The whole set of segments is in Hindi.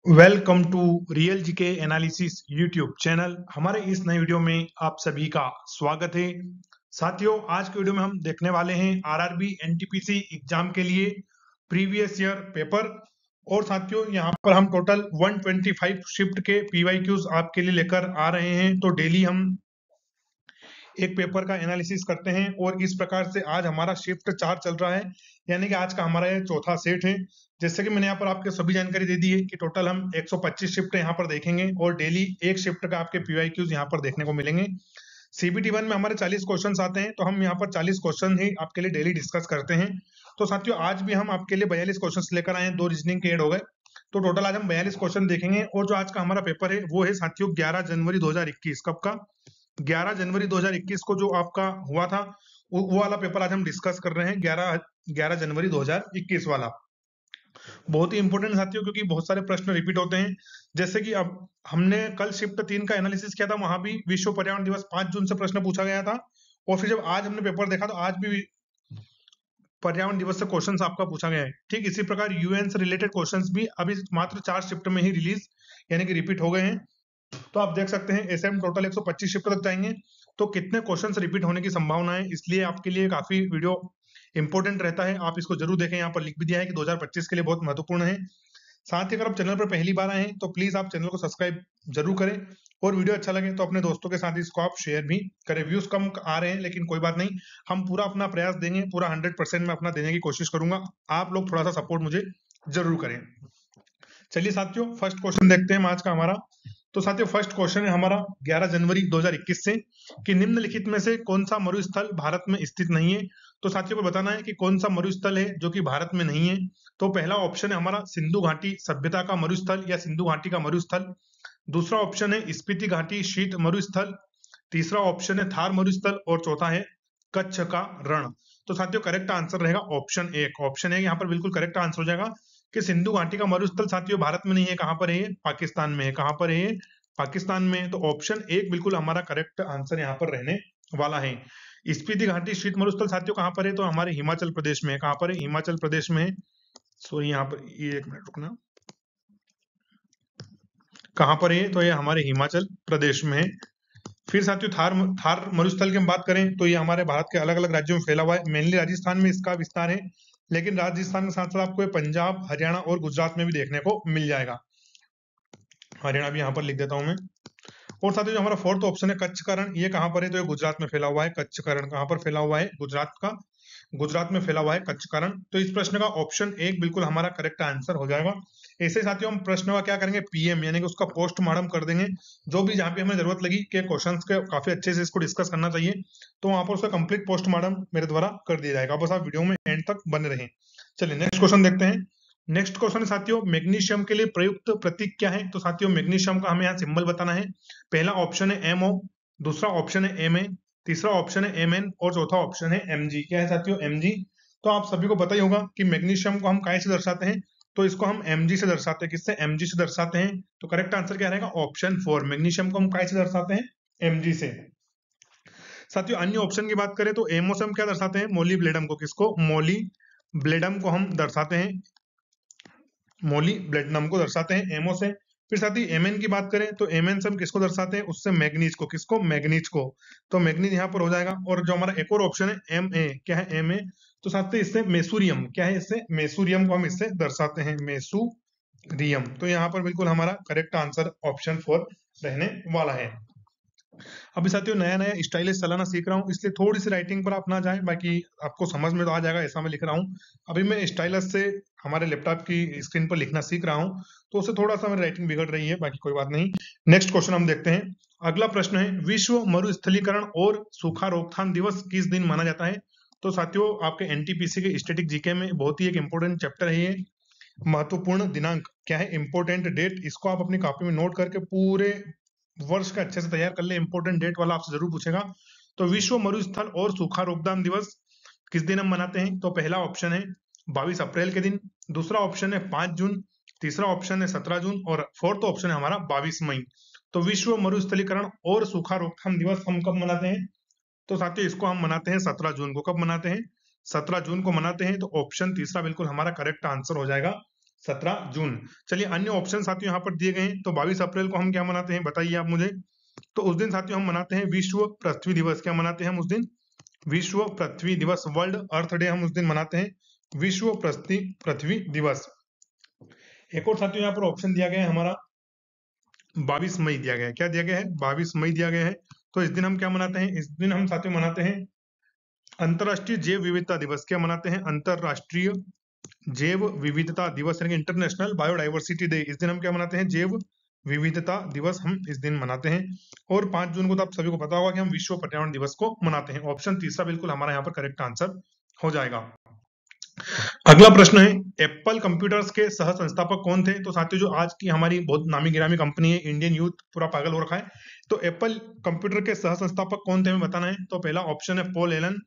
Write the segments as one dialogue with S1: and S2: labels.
S1: Welcome to real GK analysis YouTube channel. हमारे इस नए वीडियो में आप सभी का स्वागत है। साथियों, आज के वीडियो में हम देखने वाले हैं आरआरबी एनटीपीसी एग्जाम के लिए प्रीवियस ईयर पेपर। और साथियों, यहाँ पर हम टोटल 125 शिफ्ट के पीवाईक्यूज आपके लिए लेकर आ रहे हैं। तो डेली हम एक पेपर का एनालिसिस करते हैं और इस प्रकार से आज हमारा शिफ्ट 4 चल रहा है, यानी कि आज का हमारा ये चौथा सेट है। जैसे कि मैंने यहाँ पर आपके सभी जानकारी दे दी है कि टोटल हम 125 शिफ्ट यहाँ पर देखेंगे और डेली एक शिफ्ट का आपके पीवाईक्यूज यहाँ पर देखने को मिलेंगे। सीबीटी 1 में हमारे 40 क्वेश्चन आते हैं, तो हम यहाँ पर 40 क्वेश्चन ही आपके लिए डेली डिस्कस करते हैं। तो साथियों, आज भी हम आपके लिए 42 क्वेश्चन लेकर आए हैं, 2 रीजनिंग के ऐड हो गए। तो टोटल आज हम 42 क्वेश्चन देखेंगे। और जो आज का हमारा पेपर है वो है साथियों 11 जनवरी 2021। कब का? 11 जनवरी 2021 को जो आपका हुआ था वो वाला पेपर आज हम डिस्कस कर रहे हैं। 11 जनवरी 2021 वाला बहुत ही इंपॉर्टेंट साथियों, क्योंकि बहुत सारे प्रश्न रिपीट होते हैं। जैसे कि अब हमने कल शिफ्ट 3 का एनालिसिस किया था, वहां भी विश्व पर्यावरण दिवस 5 जून से प्रश्न पूछा गया था। और फिर जब आज हमने पेपर देखा तो आज भी पर्यावरण दिवस से क्वेश्चंस आपका पूछा गया है। ठीक इसी प्रकार यूएन से रिलेटेड क्वेश्चंस भी अभी मात्र 4 शिफ्ट में ही रिलीज यानी कि रिपीट हो गए हैं। तो आप देख सकते हैं ऐसे हम टोटल 125 शिफ्ट तक जाएंगे, तो कितने क्वेश्चंस रिपीट होने की संभावना है। इसलिए आपके लिए काफी वीडियो इंपॉर्टेंट रहता है, आप इसको जरूर देखें। यहाँ पर लिख भी दिया है कि 2025 के लिए बहुत महत्वपूर्ण है। साथ ही अगर आप चैनल पर पहली बार आए हैं तो प्लीज आप चैनल को सब्सक्राइब जरूर करें, और वीडियो अच्छा लगे तो अपने दोस्तों के साथ इसको आप शेयर भी करें। व्यूज कम आ रहे हैं लेकिन कोई बात नहीं, हम पूरा अपना प्रयास देंगे, पूरा 100% में अपना देने की कोशिश करूंगा। आप लोग थोड़ा सा सपोर्ट मुझे जरूर करें। चलिए साथियों, फर्स्ट क्वेश्चन देखते हैं आज का हमारा। तो साथियों, फर्स्ट क्वेश्चन है हमारा 11 जनवरी 2021 से कि निम्नलिखित में से कौन सा मरुस्थल भारत में स्थित नहीं है। तो साथियों को बताना है कि कौन सा मरुस्थल है जो कि भारत में नहीं है। तो पहला ऑप्शन है हमारा सिंधु घाटी सभ्यता का मरुस्थल या सिंधु घाटी का मरुस्थल। दूसरा ऑप्शन है स्पीति घाटी शीत मरुस्थल। तीसरा ऑप्शन है थार मरुस्थल और चौथा है कच्छ का रण। तो साथियों, करेक्ट आंसर रहेगा ऑप्शन एक। ऑप्शन है यहाँ पर बिल्कुल करेक्ट आंसर हो जाएगा कि सिंधु घाटी का मरुस्थल साथियों भारत में नहीं है। कहां पर है ये? पाकिस्तान में है। कहां पर है ये? पाकिस्तान में। तो ऑप्शन एक बिल्कुल हमारा करेक्ट आंसर यहाँ पर रहने वाला है। स्पीति घाटी शीत मरुस्थल साथियों कहां पर है? तो हमारे हिमाचल प्रदेश में है। कहां पर है? हिमाचल प्रदेश में है। सॉरी, यहाँ पर ये एक मिनट रुकना, कहां पर है? तो ये हमारे हिमाचल प्रदेश में है। फिर साथियों थार मरुस्थल की हम बात करें तो ये हमारे भारत के अलग अलग राज्यों में फैला हुआ है। मेनली राजस्थान में इसका विस्तार है, लेकिन राजस्थान के साथ साथ आपको ये पंजाब, हरियाणा और गुजरात में भी देखने को मिल जाएगा। हरियाणा भी यहाँ पर लिख देता हूं मैं। और साथियों, जो हमारा फोर्थ ऑप्शन है कच्छ का रण, ये कहां पर है? तो ये गुजरात में फैला हुआ है। कच्छ का रण कहां पर फैला हुआ है? गुजरात में फैला हुआ है कच्छ का रण। तो इस प्रश्न का ऑप्शन एक बिल्कुल हमारा करेक्ट आंसर हो जाएगा। ऐसे ही साथियों हम प्रश्न का क्या करेंगे, पीएम यानी कि उसका पोस्टमार्टम कर देंगे। जो भी जहां पे हमें जरूरत लगी कि क्वेश्चंस के काफी अच्छे से इसको डिस्कस करना चाहिए, तो वहां पर उसका कंप्लीट पोस्टमार्टम मेरे द्वारा कर दिया जाएगा। बस आप वीडियो में एंड तक बने रहें। चलिए नेक्स्ट क्वेश्चन देखते हैं। नेक्स्ट क्वेश्चन है साथियों मैग्नीशियम के लिए प्रयुक्त प्रतीक क्या है। तो साथियों मैग्नीशियम का हमें यहाँ सिंबल बताना है। पहला ऑप्शन है MO, दूसरा ऑप्शन है MA, तीसरा ऑप्शन है MN और चौथा ऑप्शन है MG। क्या है साथियों? MG। तो आप सभी को पता ही होगा कि मैग्नीशियम को हम काय से दर्शाते हैं, तो इसको हम Mg से दर्शाते हैं। किससे? Mg से दर्शाते हैं। तो करेक्ट आंसर क्या रहेगा? ऑप्शन 4। मैग्नीशियम को हम काय से दर्शाते हैं? Mg से। साथियों अन्य ऑप्शन की बात करें तो एमओ से हम क्या दर्शाते हैं? मोलिब्लेडम को। किसको? मोलिब्लेडम को हम दर्शाते हैं, मोलिब्लेडनम को दर्शाते हैं एमओ से। फिर साथ ही एमएन की बात करें तो एमएन से हम किसको दर्शाते हैं? उससे मैग्नीज को। किसको? मैग्नीज को। तो मैग्नीज यहाँ पर हो जाएगा। और जो हमारा एक और ऑप्शन है एमए, क्या है? एमए। तो साथ ही इससे मेसूरियम, क्या है? इससे मेसूरियम को हम इससे दर्शाते हैं, मेसूरियम। तो यहाँ पर बिल्कुल हमारा करेक्ट आंसर ऑप्शन 4 रहने वाला है। अभी साथियों नया नया स्टाइलिश चलाना सीख रहा हूँ, इसलिए थोड़ी सी राइटिंग पर आप ना जाए, बाकी आपको समझ में तो आ जाएगा ऐसा मैं लिख रहा हूँ। अभी मैं स्टाइलस से हमारे लैपटॉप की स्क्रीन पर लिखना सीख रहा हूँ, तो उससे थोड़ा सा मेरी राइटिंग बिगड़ रही है, बाकी कोई बात नहीं। नेक्स्ट क्वेश्चन हम देखते हैं। अगला प्रश्न है विश्व मरुस्थलीकरण और सूखा रोकथाम दिवस किस दिन माना जाता है। तो साथियों आपके एनटीपीसी के स्टैटिक जीके में बहुत ही एक इंपॉर्टेंट चैप्टर है ये। महत्वपूर्ण दिनांक, क्या है? Important date. इसको आप अपनी कॉपी में नोट करके पूरे वर्ष का अच्छे से तैयार कर ले। इंपॉर्टेंट डेट वाला आपसे जरूर पूछेगा। तो विश्व मरुस्थल और सूखा रोकथाम दिवस किस दिन हम मनाते हैं? तो पहला ऑप्शन है 22 अप्रैल के दिन, दूसरा ऑप्शन है 5 जून, तीसरा ऑप्शन है 17 जून और फोर्थ ऑप्शन है हमारा 22 मई। तो विश्व मरुस्थलीकरण और सूखा रोकथाम दिवस हम कब मनाते हैं? तो साथियों इसको हम मनाते हैं 17 जून को। कब मनाते हैं? 17 जून को मनाते हैं। तो ऑप्शन तीसरा बिल्कुल हमारा करेक्ट आंसर हो जाएगा। 17 जून। चलिए अन्य ऑप्शन साथियों यहाँ पर दिए गए हैं। तो 22 अप्रैल को हम क्या मनाते हैं, बताइए आप मुझे। तो उस दिन साथियों हम मनाते हैं विश्व पृथ्वी दिवस। क्या मनाते हैं हम उस दिन? विश्व पृथ्वी दिवस, वर्ल्ड अर्थ डे हम उस दिन मनाते हैं, विश्व पृथ्वी दिवस। एक और साथियों यहाँ पर ऑप्शन दिया गया है हमारा 22 मई दिया गया है। क्या दिया गया है? 22 मई दिया गया है। तो इस दिन हम क्या मनाते हैं? इस दिन हम साथियों मनाते हैं अंतरराष्ट्रीय जैव विविधता दिवस। क्या मनाते हैं? अंतरराष्ट्रीय जैव विविधता दिवस, यानी इंटरनेशनल बायोडाइवर्सिटी डे। इस दिन हम क्या मनाते हैं? जैव विविधता दिवस हम इस दिन मनाते हैं। और 5 जून को तो आप सभी को पता होगा कि हम विश्व पर्यावरण दिवस को मनाते हैं। ऑप्शन तीसरा बिल्कुल हमारा यहाँ पर करेक्ट आंसर हो जाएगा। अगला प्रश्न है, एप्पल कंप्यूटर्स के सह संस्थापक कौन थे? तो साथियों जो आज की हमारी बहुत नामी गिरामी कंपनी है, इंडियन यूथ पूरा पागल हो रखा है। तो एप्पल कंप्यूटर के सह संस्थापक कौन थे हमें बताना है। तो पहला ऑप्शन है पॉल एलन,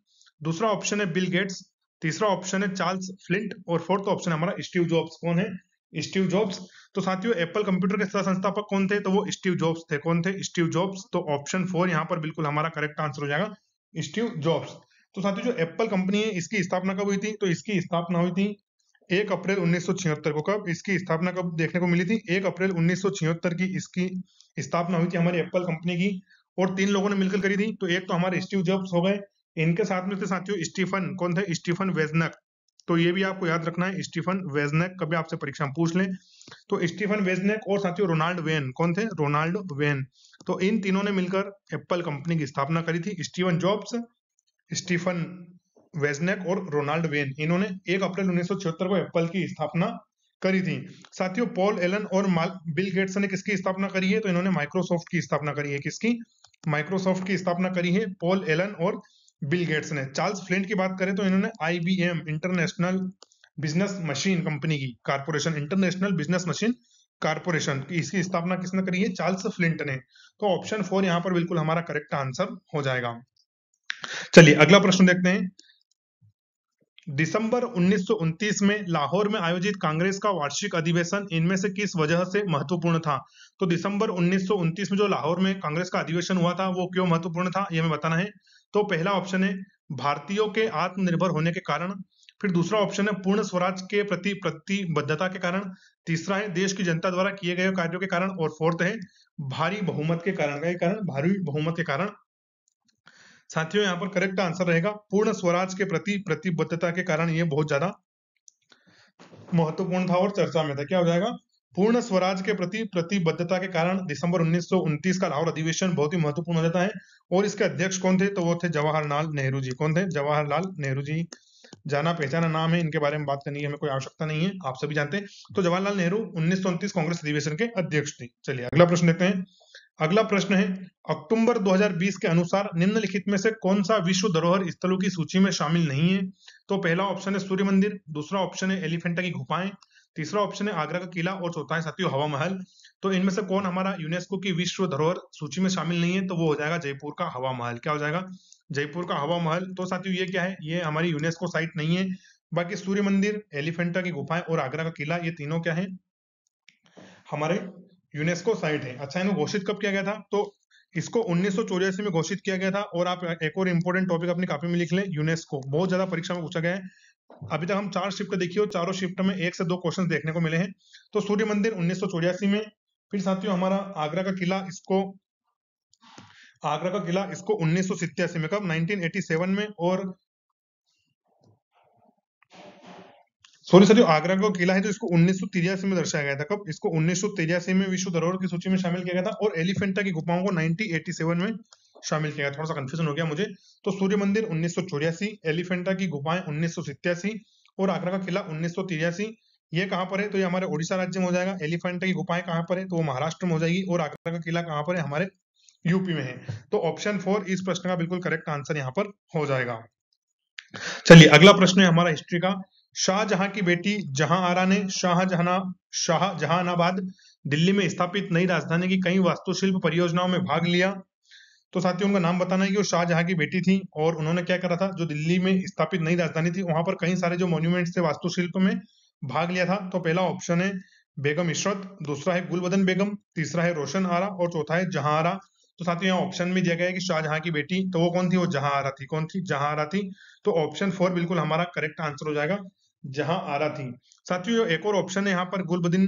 S1: दूसरा ऑप्शन है बिल गेट्स, तीसरा ऑप्शन है चार्ल्स फ्लिंट और फोर्थ ऑप्शन हमारा स्टीव जॉब्स। कौन है? Steve jobs. तो साथियों एप्पल कंप्यूटर के सह संस्थापक कौन थे? तो वो स्टीव जॉब्स थे। कौन थे? Steve jobs. तो ऑप्शन 4 यहाँ पर बिल्कुल हमारा करेक्ट आंसर हो जाएगा, स्टीव जॉब्स। तो साथियों जो एप्पल कंपनी है इसकी स्थापना कब हुई थी? तो इसकी स्थापना हुई थी 1 अप्रैल 1976 को। कब इसकी स्थापना कब देखने को मिली थी? 1 अप्रैल 1976 की इसकी स्थापना हुई थी हमारी एप्पल कंपनी की। और 3 लोगों ने मिलकर करी थी। तो एक तो हमारे स्टीव जॉब्स हो गए, इनके साथ में थे साथियों स्टीफन, कौन थे? स्टीफन वेजनक। तो ये भी आपको याद रखना है, स्टीफन वेजनक, कभी आपसे परीक्षा में पूछ लें। तो स्टीफन वेजनक और साथियों रोनाल्ड वेन। कौन थे? Ronald Wayne. तो इन तीनों ने मिलकर एप्पल कंपनी की स्थापना करी थी। स्टीवन जॉब्स, स्टीफन वेजनेक और रोनाल्ड वेन, इन्होंने 1 अप्रैल 1976 को एप्पल की स्थापना करी थी। साथियों पॉल एलन और बिल गेट्स ने किसकी स्थापना करी है? तो इन्होंने माइक्रोसॉफ्ट की स्थापना करी है। किसकी? माइक्रोसॉफ्ट की स्थापना करी है पॉल एलन और बिल गेट्स ने। चार्ल्स फ्लिंट की बात करें तो इन्होंने IBM international business machine company की corporation, international business machine corporation की इसकी स्थापना किसने करी है? चार्ल्स फ्लिंट ने। तो ऑप्शन 4 यहाँ पर बिल्कुल हमारा करेक्ट आंसर हो जाएगा। चलिए अगला प्रश्न देखते हैं। दिसंबर 1929 में लाहौर में आयोजित कांग्रेस का वार्षिक अधिवेशन इनमें से किस वजह से महत्वपूर्ण था? तो दिसंबर 1929 में जो लाहौर में कांग्रेस का अधिवेशन हुआ था वो क्यों महत्वपूर्ण था, ये हमें बताना है। तो पहला ऑप्शन है भारतीयों के आत्मनिर्भर होने के कारण, फिर दूसरा ऑप्शन है पूर्ण स्वराज के प्रति प्रतिबद्धता के कारण, तीसरा है देश की जनता द्वारा किए गए कार्यों के कारण, और फोर्थ है भारी बहुमत के कारण, भारी बहुमत के कारण। साथियों यहाँ पर करेक्ट आंसर रहेगा पूर्ण स्वराज के प्रति प्रतिबद्धता के कारण। ये बहुत ज्यादा महत्वपूर्ण था और चर्चा में था। क्या हो जाएगा? पूर्ण स्वराज के प्रति प्रतिबद्धता के कारण दिसंबर 1929 का लाहौर अधिवेशन बहुत ही महत्वपूर्ण हो जाता है। और इसके अध्यक्ष कौन थे? तो वो थे जवाहरलाल नेहरू जी। कौन थे? जवाहरलाल नेहरू जी। जाना पहचाना नाम है, इनके बारे में बात करने की हमें कोई आवश्यकता नहीं है, आप सभी जानते हैं। तो जवाहरलाल नेहरू 1929 कांग्रेस अधिवेशन के अध्यक्ष थे। चलिए अगला प्रश्न देखते हैं। अगला प्रश्न है, अक्टूबर 2020 के अनुसार निम्नलिखित में से कौन सा विश्व धरोहर स्थलों की सूची में शामिल नहीं है? तो पहला ऑप्शन है सूर्य मंदिर, दूसरा ऑप्शन है एलिफेंटा की गुफाएं, तीसरा ऑप्शन है आगरा का किला और चौथा है साथियों हवा महल। तो इनमें से कौन हमारा यूनेस्को की विश्व धरोहर सूची में शामिल नहीं है? तो वो हो जाएगा जयपुर का हवा महल। क्या हो जाएगा? जयपुर का हवा महल। तो साथियों ये क्या है? ये हमारी यूनेस्को साइट नहीं है। बाकी सूर्य मंदिर, एलिफेंटा की गुफाएं और आगरा का किला, ये तीनों क्या है? हमारे यूनेस्को साइट है। अच्छा इनको घोषित कब किया गया था? तो इसको 1984 में घोषित किया गया था। और आप एक और इंपॉर्टेंट टॉपिक अपनी कॉपी में लिख लें, यूनेस्को बहुत ज्यादा परीक्षा में पूछा गया है। अभी तक हम 4 शिफ्ट देखिए, चारों शिफ्ट में 1 से 2 क्वेश्चन देखने को मिले हैं। तो सूर्य मंदिर 1984 में, फिर साथियों हमारा आगरा का किला, इसको 1987 में। कब? 1987 में। और सॉरी सर, जो आगरा का किला है तो इसको 1983 में दर्शाया गया था। कब? इसको 1983 में विश्व धरोहर की सूची में शामिल किया गया था। और एलिफेंटा की गुफाओं को 1987 में शामिल किया गया। थोड़ा सा कंफ्यूजन हो गया मुझे। तो सूर्य मंदिर 1984, एलिफेंटा की गुफाएं 1987 और आगरा का किला 1983। ये कहाँ पर है? तो ये हमारे उड़ीसा राज्य में हो जाएगा। एलिफेंटा की गुफाएं कहाँ पर है? तो वो महाराष्ट्र में हो जाएगी। और आगरा का किला कहाँ पर है? हमारे यूपी में है। तो ऑप्शन 4 इस प्रश्न का बिल्कुल करेक्ट आंसर यहाँ पर हो जाएगा। चलिए अगला प्रश्न है हमारा हिस्ट्री का। शाहजहां की बेटी जहांआरा ने शाहजहानाबाद दिल्ली में स्थापित नई राजधानी की कई वास्तुशिल्प परियोजनाओं में भाग लिया। तो साथियों उनका नाम बताना है कि वो शाहजहां की बेटी थी और उन्होंने क्या करा था? जो दिल्ली में स्थापित नई राजधानी थी वहां पर कई सारे जो मॉन्यूमेंट्स थे वास्तुशिल्प में भाग लिया था। तो पहला ऑप्शन है बेगम इशरत, दूसरा है गुलबदन बेगम, तीसरा है रोशन आरा और चौथा है जहां आरा। तो साथियों यहाँ ऑप्शन में दिया गया है कि शाहजहां की बेटी, तो वो कौन थी? वो जहां आरा थी। कौन थी? जहां आरा थी। तो ऑप्शन 4 बिल्कुल हमारा करेक्ट आंसर हो जाएगा, जहां आरा थी। साथियों एक और ऑप्शन है यहाँ पर गुलबदीन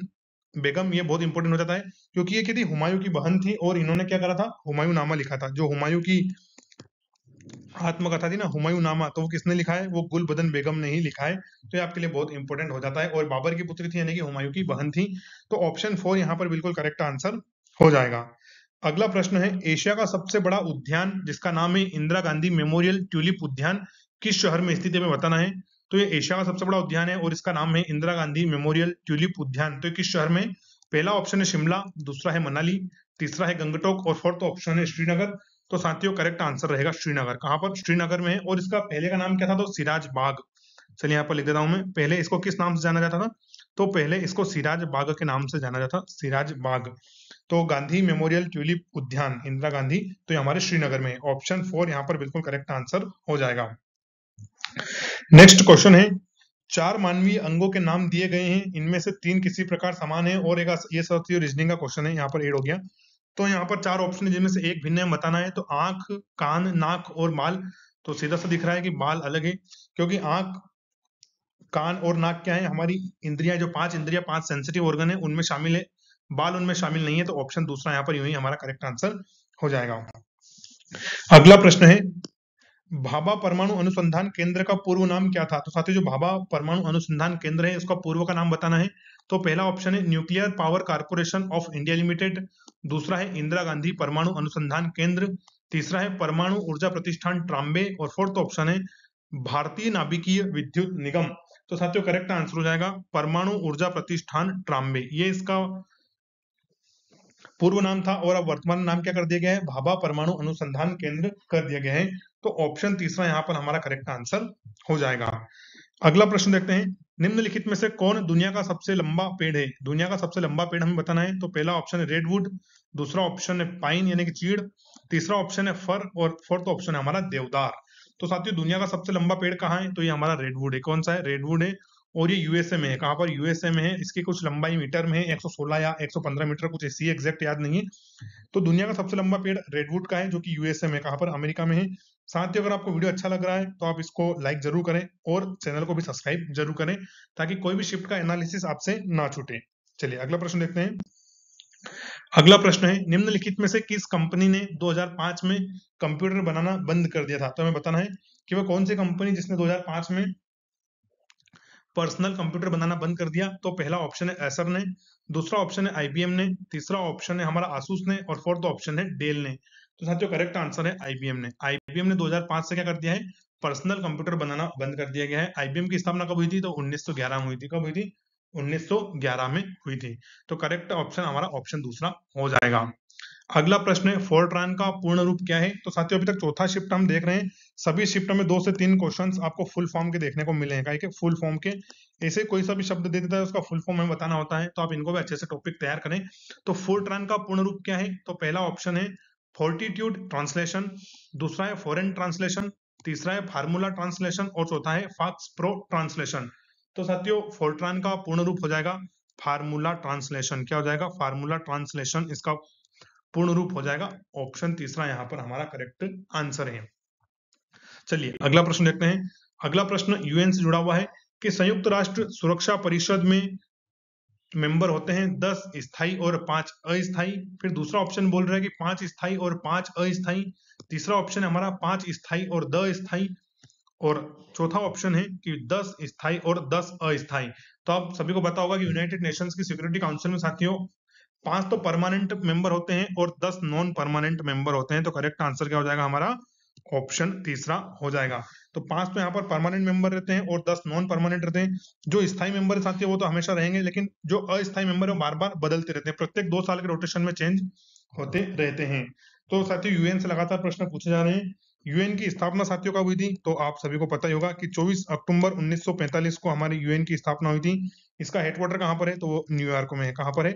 S1: बेगम, ये बहुत इंपॉर्टेंट हो जाता है क्योंकि ये क्या थी, हुमायूं की बहन थी और इन्होंने क्या करा था, हुमायूं नामा लिखा था। जो हुमायूं की आत्मकथा थी ना, हुमायूं नामा, तो वो किसने लिखा है, वो गुलबदन बेगम ने ही लिखा है। तो ये आपके लिए बहुत इंपॉर्टेंट हो जाता है, और बाबर की पुत्री थी यानी कि हुमायूं की बहन थी। तो ऑप्शन 4 यहाँ पर बिल्कुल करेक्ट आंसर हो जाएगा। अगला प्रश्न है, एशिया का सबसे बड़ा उद्यान जिसका नाम है इंदिरा गांधी मेमोरियल ट्यूलिप उद्यान किस शहर में स्थित है, हमें बताना है। तो ये एशिया का सबसे बड़ा उद्यान है और इसका नाम है इंदिरा गांधी मेमोरियल ट्यूलिप उद्यान। तो ये किस शहर में, पहला ऑप्शन है शिमला, दूसरा है मनाली, तीसरा है गंगटोक और फोर्थ ऑप्शन है श्रीनगर। तो साथियों करेक्ट आंसर रहेगा श्रीनगर। कहां पर, श्रीनगर में है। और इसका पहले का नाम क्या था, तो सिराज बाग। चलिए यहाँ पर लिख देता हूं मैं, पहले इसको किस नाम से जाना जाता था, तो पहले इसको सिराज बाग के नाम से जाना जाता, सिराज बाग। तो गांधी मेमोरियल ट्यूलिप उद्यान इंदिरा गांधी, तो ये हमारे श्रीनगर में। ऑप्शन 4 यहाँ पर बिल्कुल करेक्ट आंसर हो जाएगा। नेक्स्ट क्वेश्चन है, 4 मानवीय अंगों के नाम दिए गए हैं, इनमें से 3 किसी प्रकार समान है और एक ये साथियों रीजनिंग का क्वेश्चन है, यहाँ पर ऐड हो गया। तो यहाँ पर 4 ऑप्शन है जिनमें से एक भिन्न है, बताना है। तो आंख, कान, नाक और बाल। तो सीधा सा दिख रहा है कि बाल अलग है, क्योंकि आंख, कान और नाक क्या है, हमारी इंद्रियां, जो 5 इंद्रियां, 5 सेंसिटिव ऑर्गन है, उनमें शामिल है। बाल उनमें शामिल नहीं है। तो ऑप्शन दूसरा यहाँ पर यूं ही हमारा करेक्ट आंसर हो जाएगा। अगला प्रश्न है, भाभा परमाणु अनुसंधान केंद्र का पूर्व नाम क्या था। तो साथियों जो भाभा परमाणु अनुसंधान केंद्र है, उसका पूर्व का नाम बताना है। तो पहला ऑप्शन है nuclear power corporation of India limited, दूसरा है इंदिरा गांधी परमाणु अनुसंधान केंद्र, तीसरा है परमाणु ऊर्जा प्रतिष्ठान ट्राम्बे और फोर्थ ऑप्शन है भारतीय नाभिकीय विद्युत निगम। तो साथियों करेक्ट आंसर हो जाएगा परमाणु ऊर्जा प्रतिष्ठान ट्राम्बे, ये इसका पूर्व नाम था और अब वर्तमान नाम क्या कर दिया गया है, भाभा परमाणु अनुसंधान केंद्र कर दिया गया है। तो ऑप्शन तीसरा यहाँ पर हमारा करेक्ट आंसर हो जाएगा। अगला प्रश्न देखते हैं, निम्नलिखित में से कौन दुनिया का सबसे लंबा पेड़ है। दुनिया का सबसे लंबा पेड़ हमें बताना है। तो पहला ऑप्शन है रेडवुड, दूसरा ऑप्शन है पाइन यानी कि चीड़, तीसरा ऑप्शन है फर और फोर्थ ऑप्शन है हमारा देवदार। तो साथियों दुनिया का सबसे लंबा पेड़ कहाँ है, तो ये हमारा रेडवुड है। कौन सा है, रेडवुड है। और ये यूएसए में है। कहां पर, यूएसए में है। इसकी कुछ लंबाई मीटर में है, 116 या 115 मीटर, कुछ ऐसी एग्जैक्ट याद नहीं है। तो दुनिया का सबसे लंबा पेड़ रेडवुड का है, जो कि यूएसए में, कहां पर, अमेरिका में है। साथ ही अगर आपको वीडियो अच्छा लग रहा है तो आप इसको लाइक जरूर करें और चैनल को भी सब्सक्राइब जरूर करें, ताकि कोई भी शिफ्ट का एनालिसिस आपसे ना छूटे। चलिए अगला प्रश्न देखते हैं। अगला प्रश्न है, निम्नलिखित में से किस कंपनी ने 2005 में कंप्यूटर बनाना बंद कर दिया था। तो हमें बताना है कि वह कौन सी कंपनी जिसने 2005 में पर्सनल कंप्यूटर बनाना बंद कर दिया। तो पहला ऑप्शन है एसर ने, दूसरा ऑप्शन है आईबीएम ने, तीसरा ऑप्शन है हमारा आसूस ने और फोर्थ ऑप्शन है डेल ने। तो साथियों करेक्ट आंसर है आईबीएम ने। आईबीएम ने 2005 से क्या कर दिया है, पर्सनल कंप्यूटर बनाना बंद कर दिया गया है। आईबीएम की स्थापना कब हुई थी, तो 1911 में हुई थी। कब हुई थी, 1911 में हुई थी। तो करेक्ट ऑप्शन हमारा ऑप्शन दूसरा हो जाएगा। अगला प्रश्न है, फोर्ट्रान का पूर्ण रूप क्या है। तो साथियों अभी तक चौथा शिफ्ट हम देख रहे हैं, सभी शिफ्टों में 2 से 3 क्वेश्चंस आपको फुल फॉर्म के देखने को मिले हैं। फुल फॉर्म के, ऐसे कोई सा भी शब्द दे देता है उसका फुल फॉर्म हमें बताना होता है, तो आप इनको भी अच्छे से टॉपिक तैयार करें। तो फोर्ट्रान का पूर्ण रूप क्या है, तो पहला ऑप्शन है फोर्टिट्यूड ट्रांसलेशन, दूसरा है फॉरेन ट्रांसलेशन, तीसरा है फार्मूला ट्रांसलेशन और चौथा है फाक्स प्रो ट्रांसलेशन। तो साथियों फोर्ट्रान का पूर्ण रूप हो जाएगा फार्मूला ट्रांसलेशन। क्या हो जाएगा, फार्मूला ट्रांसलेशन इसका पूर्ण रूप हो जाएगा। ऑप्शन तीसरा यहाँ पर हमारा करेक्ट आंसर है। चलिए अगला प्रश्न देखते हैं। अगला प्रश्न यूएन से जुड़ा हुआ है कि संयुक्त राष्ट्र सुरक्षा परिषद में मेंबर होते हैं 10 स्थायी और 5 अस्थायी। फिर दूसरा ऑप्शन बोल रहा है कि 5 स्थायी और 5 अस्थायी। तीसरा ऑप्शन है हमारा 5 स्थायी और 10 स्थायी। और चौथा ऑप्शन है कि 10 स्थायी और 10 अस्थायी। तो आप सभी को पता होगा कि यूनाइटेड नेशंस की सिक्योरिटी काउंसिल में साथियों 5 तो परमानेंट मेंबर होते हैं और 10 नॉन परमानेंट मेंबर होते हैं। तो करेक्ट आंसर क्या हो जाएगा हमारा, ऑप्शन तीसरा हो जाएगा। तो 5 तो यहाँ पर परमानेंट मेंबर रहते हैं और 10 नॉन परमानेंट रहते हैं। जो स्थायी मेंबर साथी वो तो हमेशा रहेंगे, लेकिन जो अस्थायी मेंबर है बार बार बदलते रहते हैं, प्रत्येक 2 साल के रोटेशन में चेंज होते रहते हैं। तो साथियों यूएन से लगातार प्रश्न पूछे जा रहे हैं। यूएन की स्थापना साथियों कब हुई थी, तो आप सभी को पता ही होगा कि 24 अक्टूबर 1945 को हमारी यूएन की स्थापना हुई थी। इसका हेडक्वार्टर कहाँ पर है, तो वो न्यूयॉर्क में है। कहाँ पर है,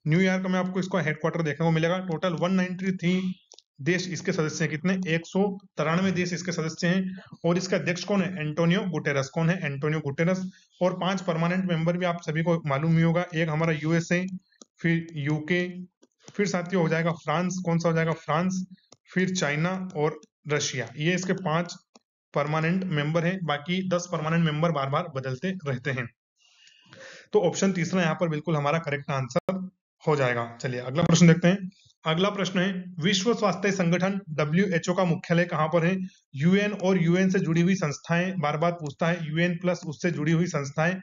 S1: न्यूयॉर्क में आपको इसका हेडक्वार्टर देखने को मिलेगा। टोटल 193 देश इसके सदस्य हैं। कितने, 193 देश इसके सदस्य हैं। और इसका अध्यक्ष कौन है, एंटोनियो गुटेरस। कौन है, एंटोनियो गुटेरस। और 5 परमानेंट मेंबर भी आप सभी को मालूम ही होगा, एक हमारा यूएसए, फिर यूके, फिर साथियों हो जाएगा फ्रांस। कौन सा हो जाएगा, फ्रांस, फिर चाइना और रशिया। ये इसके 5 परमानेंट मेंबर है, बाकी 10 परमानेंट मेंबर बार बार बदलते रहते हैं। तो ऑप्शन तीसरा यहाँ पर बिल्कुल हमारा करेक्ट आंसर हो जाएगा। चलिए अगला प्रश्न देखते हैं। अगला प्रश्न है, विश्व स्वास्थ्य संगठन WHO का मुख्यालय कहाँ पर है? यूएन और यूएन से जुड़ी हुई संस्थाएं बार बार पूछता है, यूएन प्लस उससे जुड़ी हुई संस्थाएं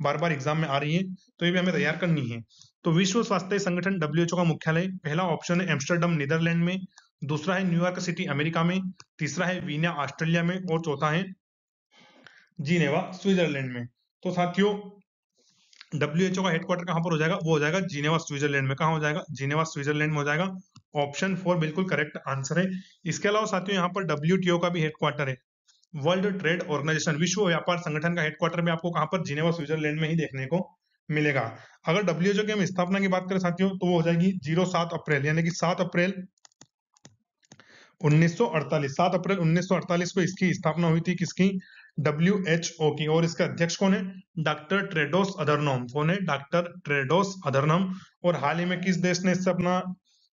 S1: बार बार एग्जाम में आ रही है, तो ये भी हमें तैयार करनी है। तो विश्व स्वास्थ्य संगठन WHO का मुख्यालय, पहला ऑप्शन है एम्स्टर्डम नीदरलैंड में, दूसरा है न्यूयॉर्क सिटी अमेरिका में, तीसरा है वीना ऑस्ट्रेलिया में और चौथा है जिनेवा स्विट्जरलैंड में। तो साथियों WHO का हेडक्वार्टर कहां पर हो जाएगा? वो हो जाएगा जिनेवा स्विट्जरलैंड में। कहां हो जाएगा? जिनेवा स्विट्जरलैंड में हो जाएगा। ऑप्शन 4 बिल्कुल करेक्ट आंसर है। इसके अलावा साथियों यहाँ पर WTO का भी हेडक्वार्टर है, वर्ल्ड ट्रेड ऑर्गेनाइजेशन, विश्व व्यापार संगठन का हेडक्वार्टर भी आपको कहां पर? जिनेवा स्विट्जरलैंड में ही देखने को मिलेगा। अगर WHO की हम स्थापना की बात करें साथियों, तो वो हो जाएगी 07 अप्रैल, यानी कि 7 अप्रैल 1948। 7 अप्रैल 1948 को इसकी स्थापना हुई थी। किसकी? WHO की। और इसके अध्यक्ष कौन है? Doctor Tedros Adhanom. कौन है? Doctor Tedros Adhanom. और हाल ही में किस देश ने इससे अपना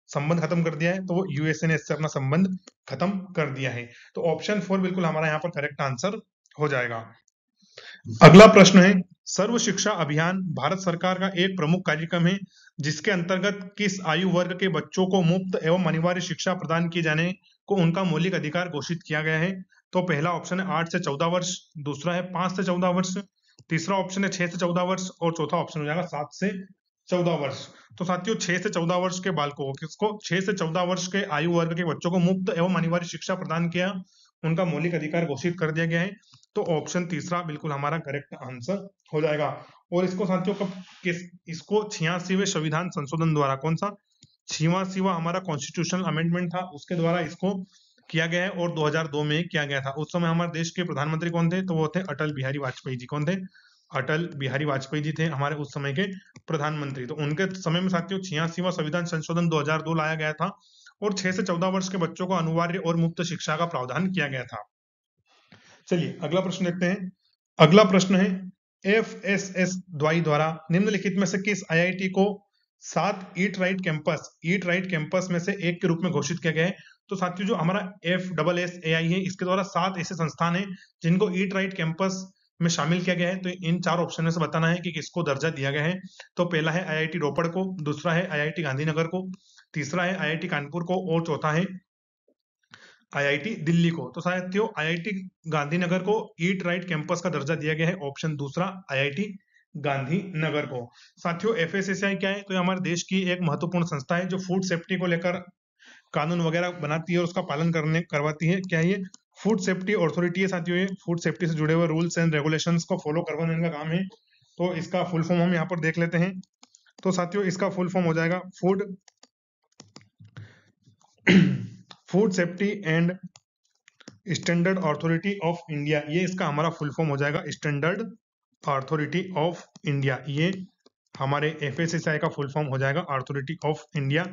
S1: संबंध खत्म कर दिया है? तो वो यूएसए ने इससे अपना संबंध खत्म कर दिया है। तो ऑप्शन 4 बिल्कुल हमारा यहाँ पर करेक्ट आंसर हो जाएगा। अगला प्रश्न है, सर्व शिक्षा अभियान भारत सरकार का एक प्रमुख कार्यक्रम है, जिसके अंतर्गत किस आयु वर्ग के बच्चों को मुफ्त एवं अनिवार्य शिक्षा प्रदान किए जाने को उनका मौलिक अधिकार घोषित किया गया है? तो पहला ऑप्शन है 8 से 14 वर्ष, दूसरा है 5 से 14 वर्ष, तीसरा ऑप्शन है 6 से 14 वर्ष और चौथा ऑप्शन हो जाएगा 7 से 14 वर्ष। तो साथियों 6 से 14 वर्ष के बालकों को, किसको? 6 से 14 वर्ष के आयु वर्ग के बच्चों को मुफ्त एवं अनिवार्य शिक्षा प्रदान किया, उनका मौलिक अधिकार घोषित कर दिया गया है। तो ऑप्शन तीसरा बिल्कुल हमारा करेक्ट आंसर हो जाएगा। और इसको साथियों इसको 86वें संविधान संशोधन द्वारा, कौन सा? 86वां हमारा कॉन्स्टिट्यूशनल अमेंडमेंट था, उसके द्वारा इसको किया गया है और 2002 में किया गया था। उस समय हमारे देश के प्रधानमंत्री कौन थे? तो वो थे अटल बिहारी वाजपेयी जी। कौन थे? अटल बिहारी वाजपेयी जी थे हमारे उस समय के प्रधानमंत्री। तो उनके समय में साथियों 86वां संविधान संशोधन 2002 लाया गया था और 6 से 14 वर्ष के बच्चों को अनिवार्य और मुफ्त शिक्षा का प्रावधान किया गया था। चलिए अगला प्रश्न देखते हैं। अगला प्रश्न है, FSSAI द्वारा निम्नलिखित में से किस IIT को 7 ईट राइट कैंपस में से एक के रूप में घोषित किया गया है? तो साथियों जो हमारा FSSAI है, इसके द्वारा 7 ऐसे संस्थान हैं जिनको ईट राइट कैंपस में शामिल किया गया है। तो इन 4 ऑप्शन में से बताना है कि किसको दर्जा दिया गया है। तो पहला है IIT रोपड़ को, दूसरा है IIT गांधीनगर को, तीसरा है IIT कानपुर को और चौथा है IIT दिल्ली को। तो साथियों IIT गांधीनगर को ईट राइट कैंपस का दर्जा दिया गया है, ऑप्शन दूसरा IIT गांधीनगर को। साथियों FSSAI क्या है? तो ये हमारे देश की एक महत्वपूर्ण संस्था है जो फूड सेफ्टी को लेकर कानून वगैरह बनाती है और उसका पालन करवाती है। क्या है ये? फूड सेफ्टी अथॉरिटी है साथियों। ये फूड सेफ्टी से जुड़े हुए रूल्स एंड रेगुलेशंस को फॉलो करवाने का काम है। तो इसका फुल फॉर्म हम यहाँ पर देख लेते हैं। तो साथियों इसका फुल फॉर्म हो जाएगा food safety and standard authority of India. ये इसका हमारा फुल फॉर्म हो जाएगा, स्टैंडर्ड अथॉरिटी ऑफ इंडिया। ये हमारे FSSAI का फुल फॉर्म हो जाएगा, अथॉरिटी ऑफ इंडिया।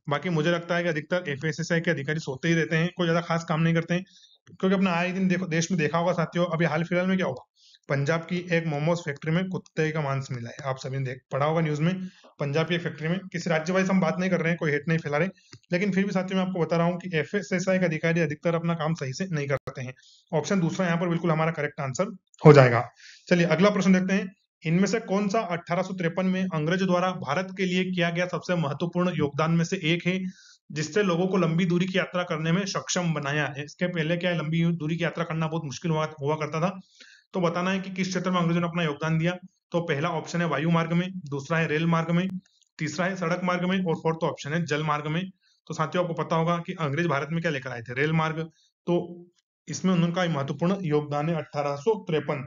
S1: बाकी मुझे लगता है कि अधिकतर FSSAI के अधिकारी सोते ही रहते हैं, कोई ज्यादा खास काम नहीं करते हैं, क्योंकि अपना आए दिन देखो देश में देखा होगा साथियों। अभी हाल फिलहाल में क्या हुआ? पंजाब की एक मोमोज फैक्ट्री में कुत्ते का मांस मिला है। आप सभी ने पढ़ा होगा न्यूज में। पंजाब की एक फैक्ट्री में, किसी राज्य वाइज हम बात नहीं कर रहे हैं, कोई हेट नहीं फैला रहे, लेकिन फिर भी साथियों मैं आपको बता रहा हूँ कि FSSAI के अधिकारी अधिकतर अपना काम सही से नहीं करते हैं। ऑप्शन दूसरा यहाँ पर बिल्कुल हमारा करेक्ट आंसर हो जाएगा। चलिए अगला प्रश्न देखते हैं। इनमें से कौन सा 1853 में अंग्रेजों द्वारा भारत के लिए किया गया सबसे महत्वपूर्ण योगदान में से एक है, जिससे लोगों को लंबी दूरी की यात्रा करने में सक्षम बनाया है? इसके पहले क्या है, लंबी दूरी की यात्रा करना बहुत मुश्किल हुआ करता था। तो बताना है कि किस क्षेत्र में अंग्रेजों ने अपना योगदान दिया। तो पहला ऑप्शन है वायु मार्ग में, दूसरा है रेल मार्ग में, तीसरा है सड़क मार्ग में और फोर्थ ऑप्शन है जल मार्ग में। तो साथियों आपको पता होगा कि अंग्रेज भारत में क्या लेकर आए थे? रेल मार्ग। तो इसमें उनका महत्वपूर्ण योगदान है 1853।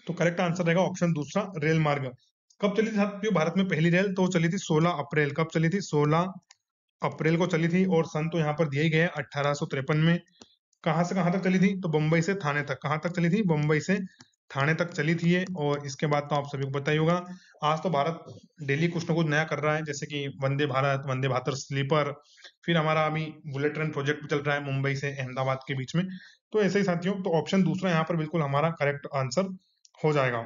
S1: तो करेक्ट आंसर रहेगा ऑप्शन दूसरा रेल मार्ग। कब चली थी साथियों भारत में पहली रेल? तो चली थी 16 अप्रैल। कब चली थी? 16 अप्रैल को चली थी। और सन तो यहाँ पर दिए ही गए 1853 में। कहां से कहां तक चली थी? तो बंबई से थाने तक। कहां तक चली थी? बंबई से थाने तक चली थी ये। और इसके बाद तो आप सभी को पता ही होगा, आज तो भारत डेली कुछ ना कुछ नया कर रहा है, जैसे कि वंदे भारत स्लीपर, फिर हमारा अभी बुलेट ट्रेन प्रोजेक्ट भी चल रहा है मुंबई से अहमदाबाद के बीच में। तो ऐसे ही साथियों, तो ऑप्शन दूसरा यहाँ पर बिल्कुल हमारा करेक्ट आंसर हो जाएगा।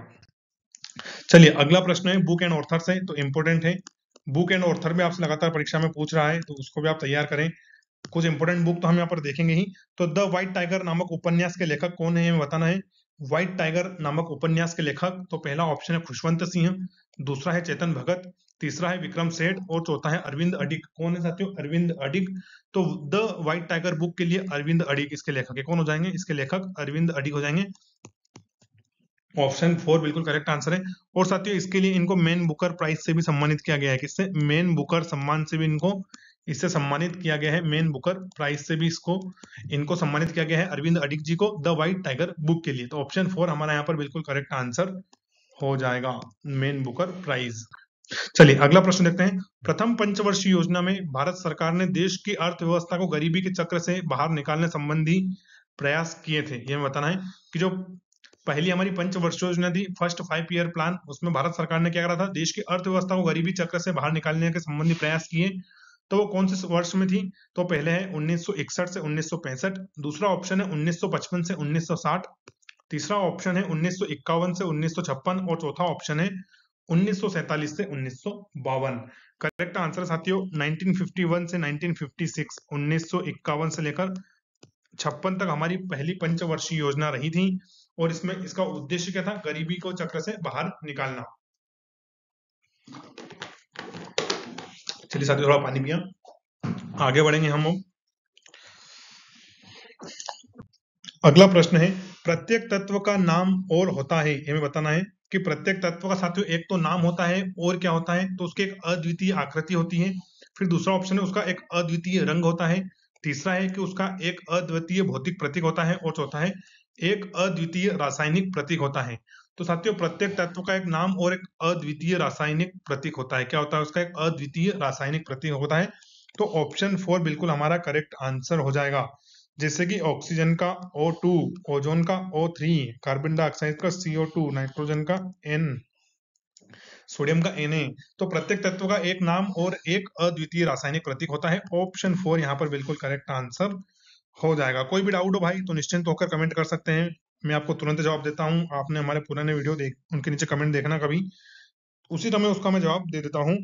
S1: चलिए अगला प्रश्न है बुक एंड ऑथर से, तो इंपोर्टेंट है। बुक एंड ऑथर भी आपसे लगातार परीक्षा में पूछ रहा है, तो उसको भी आप तैयार करें। कुछ इंपोर्टेंट बुक तो हम यहाँ पर देखेंगे ही। तो द व्हाइट टाइगर नामक उपन्यास के लेखक कौन है, हमें बताना है। व्हाइट टाइगर नामक उपन्यास के लेखक, तो पहला ऑप्शन है खुशवंत सिंह, दूसरा है चेतन भगत, तीसरा है विक्रम सेठ और चौथा है अरविंद अडिग। कौन है साथियों, अरविंद अडिग। तो द व्हाइट टाइगर बुक के लिए अरविंद अडिग इसके लेखक है। कौन हो जाएंगे इसके लेखक, अरविंद अडिग हो जाएंगे। ऑप्शन 4 बिल्कुल करेक्ट आंसर है। और साथियों इसके लिए इनको मैन बुकर प्राइज से भी सम्मानित किया गया है। किससे, मैन बुकर सम्मान से भी इनको इससे सम्मानित किया गया है। मैन बुकर प्राइज से भी इनको सम्मानित किया गया है अरविंद अडिग जी को द व्हाइट टाइगर बुक के लिए। तो ऑप्शन 4 हमारा यहाँ पर बिल्कुल करेक्ट आंसर हो जाएगा, मैन बुकर प्राइज। चलिए अगला प्रश्न देखते हैं। प्रथम पंचवर्षीय योजना में भारत सरकार ने देश की अर्थव्यवस्था को गरीबी के चक्र से बाहर निकालने संबंधी प्रयास किए थे। ये बताना है कि जो पहली हमारी पंचवर्षीय योजना थी, फर्स्ट 5 ईयर प्लान, उसमें भारत सरकार ने क्या करा था, देश की अर्थव्यवस्था को गरीबी चक्र से बाहर निकालने के संबंधी प्रयास किए। तो वो कौन से वर्ष में थी, तो पहले है 1961 से 1965, दूसरा ऑप्शन है 1955 से 1960, तीसरा ऑप्शन है 1951 से 1956 और चौथा ऑप्शन है 1947 से 1952। करेक्ट आंसर साथियों 1951 से 1956, 1951 से लेकर 56 तक हमारी पहली पंचवर्षीय योजना रही थी। और इसमें इसका उद्देश्य क्या था, गरीबी को चक्र से बाहर निकालना। चलिए साथियों थोड़ा पानी पिया, आगे बढ़ेंगे हम। अगला प्रश्न है, प्रत्येक तत्व का नाम और होता है, हमें बताना है कि प्रत्येक तत्व का साथियों एक तो नाम होता है और क्या होता है, तो उसकी एक अद्वितीय आकृति होती है। फिर दूसरा ऑप्शन है उसका एक अद्वितीय रंग होता है, तीसरा है कि उसका एक अद्वितीय भौतिक प्रतीक होता है और चौथा है एक अद्वितीय रासायनिक प्रतीक होता है। तो साथियों प्रत्येक तत्व का एक नाम और एक अद्वितीय रासायनिक प्रतीक होता है। क्या होता है, उसका एक अद्वितीय रासायनिक प्रतीक होता है। तो ऑप्शन 4 बिल्कुल हमारा करेक्ट आंसर हो जाएगा। जैसे कि ऑक्सीजन का O2, ओजोन का O3, कार्बन डाइऑक्साइड का CO2, नाइट्रोजन का N, सोडियम का Na। तो प्रत्येक तत्व का एक नाम और एक अद्वितीय रासायनिक प्रतीक होता है। ऑप्शन 4 यहाँ पर बिल्कुल करेक्ट आंसर हो जाएगा। कोई भी डाउट हो भाई तो निश्चिंत होकर कमेंट कर सकते हैं, मैं आपको तुरंत जवाब देता हूं। आपने हमारे पुराने वीडियो उनके नीचे कमेंट देखना कभी, उसी समय उसका मैं जवाब दे देता हूं।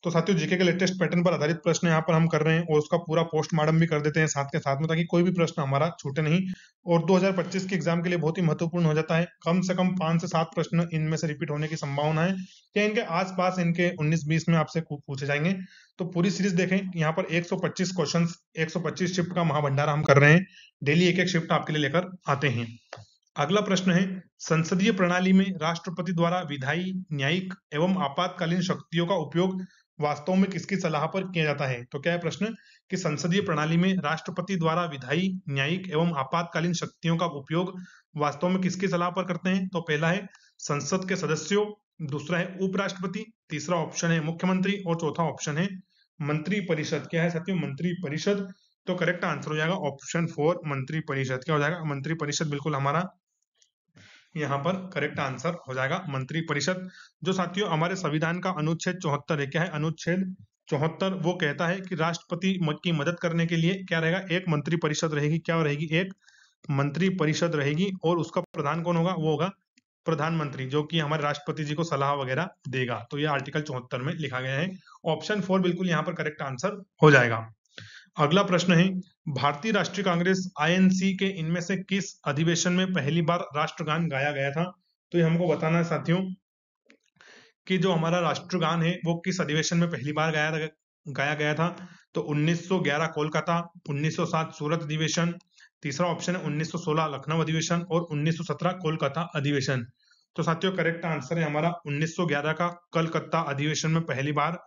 S1: तो साथियों जीके के लेटेस्ट पैटर्न पर आधारित प्रश्न यहाँ पर हम कर रहे हैं और उसका पूरा पोस्टमार्टम भी कर देते हैं साथ के साथ में, ताकि कोई भी प्रश्न हमारा छूटे नहीं। और 2025 के एग्जाम के लिए बहुत ही महत्वपूर्ण हो जाता है। कम से कम 5 से 7 प्रश्न इनमें से रिपीट होने की संभावना है, या इनके आसपास इनके 19-20 में आपसे पूछे जाएंगे। तो पूरी सीरीज देखें, यहाँ पर 125 क्वेश्चन, 125 शिफ्ट का महाभंडार हम कर रहे हैं। डेली एक एक शिफ्ट आपके लिए लेकर आते हैं। अगला प्रश्न है, संसदीय प्रणाली में राष्ट्रपति द्वारा विधायी, न्यायिक एवं आपातकालीन शक्तियों का उपयोग वास्तव में किसकी सलाह पर किया जाता है। तो क्या है प्रश्न कि संसदीय प्रणाली में राष्ट्रपति द्वारा विधायी, न्यायिक एवं आपातकालीन शक्तियों का उपयोग वास्तव में किसकी सलाह पर करते हैं। तो पहला है संसद के सदस्यों, दूसरा है उपराष्ट्रपति, तीसरा ऑप्शन है मुख्यमंत्री और चौथा ऑप्शन है मंत्री परिषद। क्या है साथियों, मंत्री परिषद। तो करेक्ट आंसर हो जाएगा ऑप्शन 4 मंत्री परिषद। क्या हो जाएगा, मंत्री परिषद बिल्कुल हमारा यहाँ पर करेक्ट आंसर हो जाएगा, मंत्री परिषद। जो साथियों हमारे संविधान का अनुच्छेद 74 है, क्या है अनुच्छेद 74, वो कहता है कि राष्ट्रपति की मदद करने के लिए क्या रहेगा, एक मंत्री परिषद रहेगी। क्या रहेगी, एक मंत्री परिषद रहेगी। और उसका प्रधान कौन होगा, वो होगा प्रधानमंत्री, जो कि हमारे राष्ट्रपति जी को सलाह वगैरह देगा। तो ये आर्टिकल 74 में लिखा गया है। ऑप्शन 4 बिल्कुल यहाँ पर करेक्ट आंसर हो जाएगा। अगला प्रश्न है, भारतीय राष्ट्रीय कांग्रेस आईएनसी के इनमें से किस अधिवेशन में पहली बार राष्ट्रगान गाया गया था। तो ये हमको बताना है साथियों कि जो हमारा राष्ट्रगान है वो किस अधिवेशन में पहली बार गाया गया था। तो 1911 कोलकाता, 1907 सूरत अधिवेशन, तीसरा ऑप्शन है 1916 लखनऊ अधिवेशन और 1917 कोलकाता अधिवेशन। तो साथियों करेक्ट आंसर है हमारा 1911 का कलकत्ता अधिवेशन में पहली बार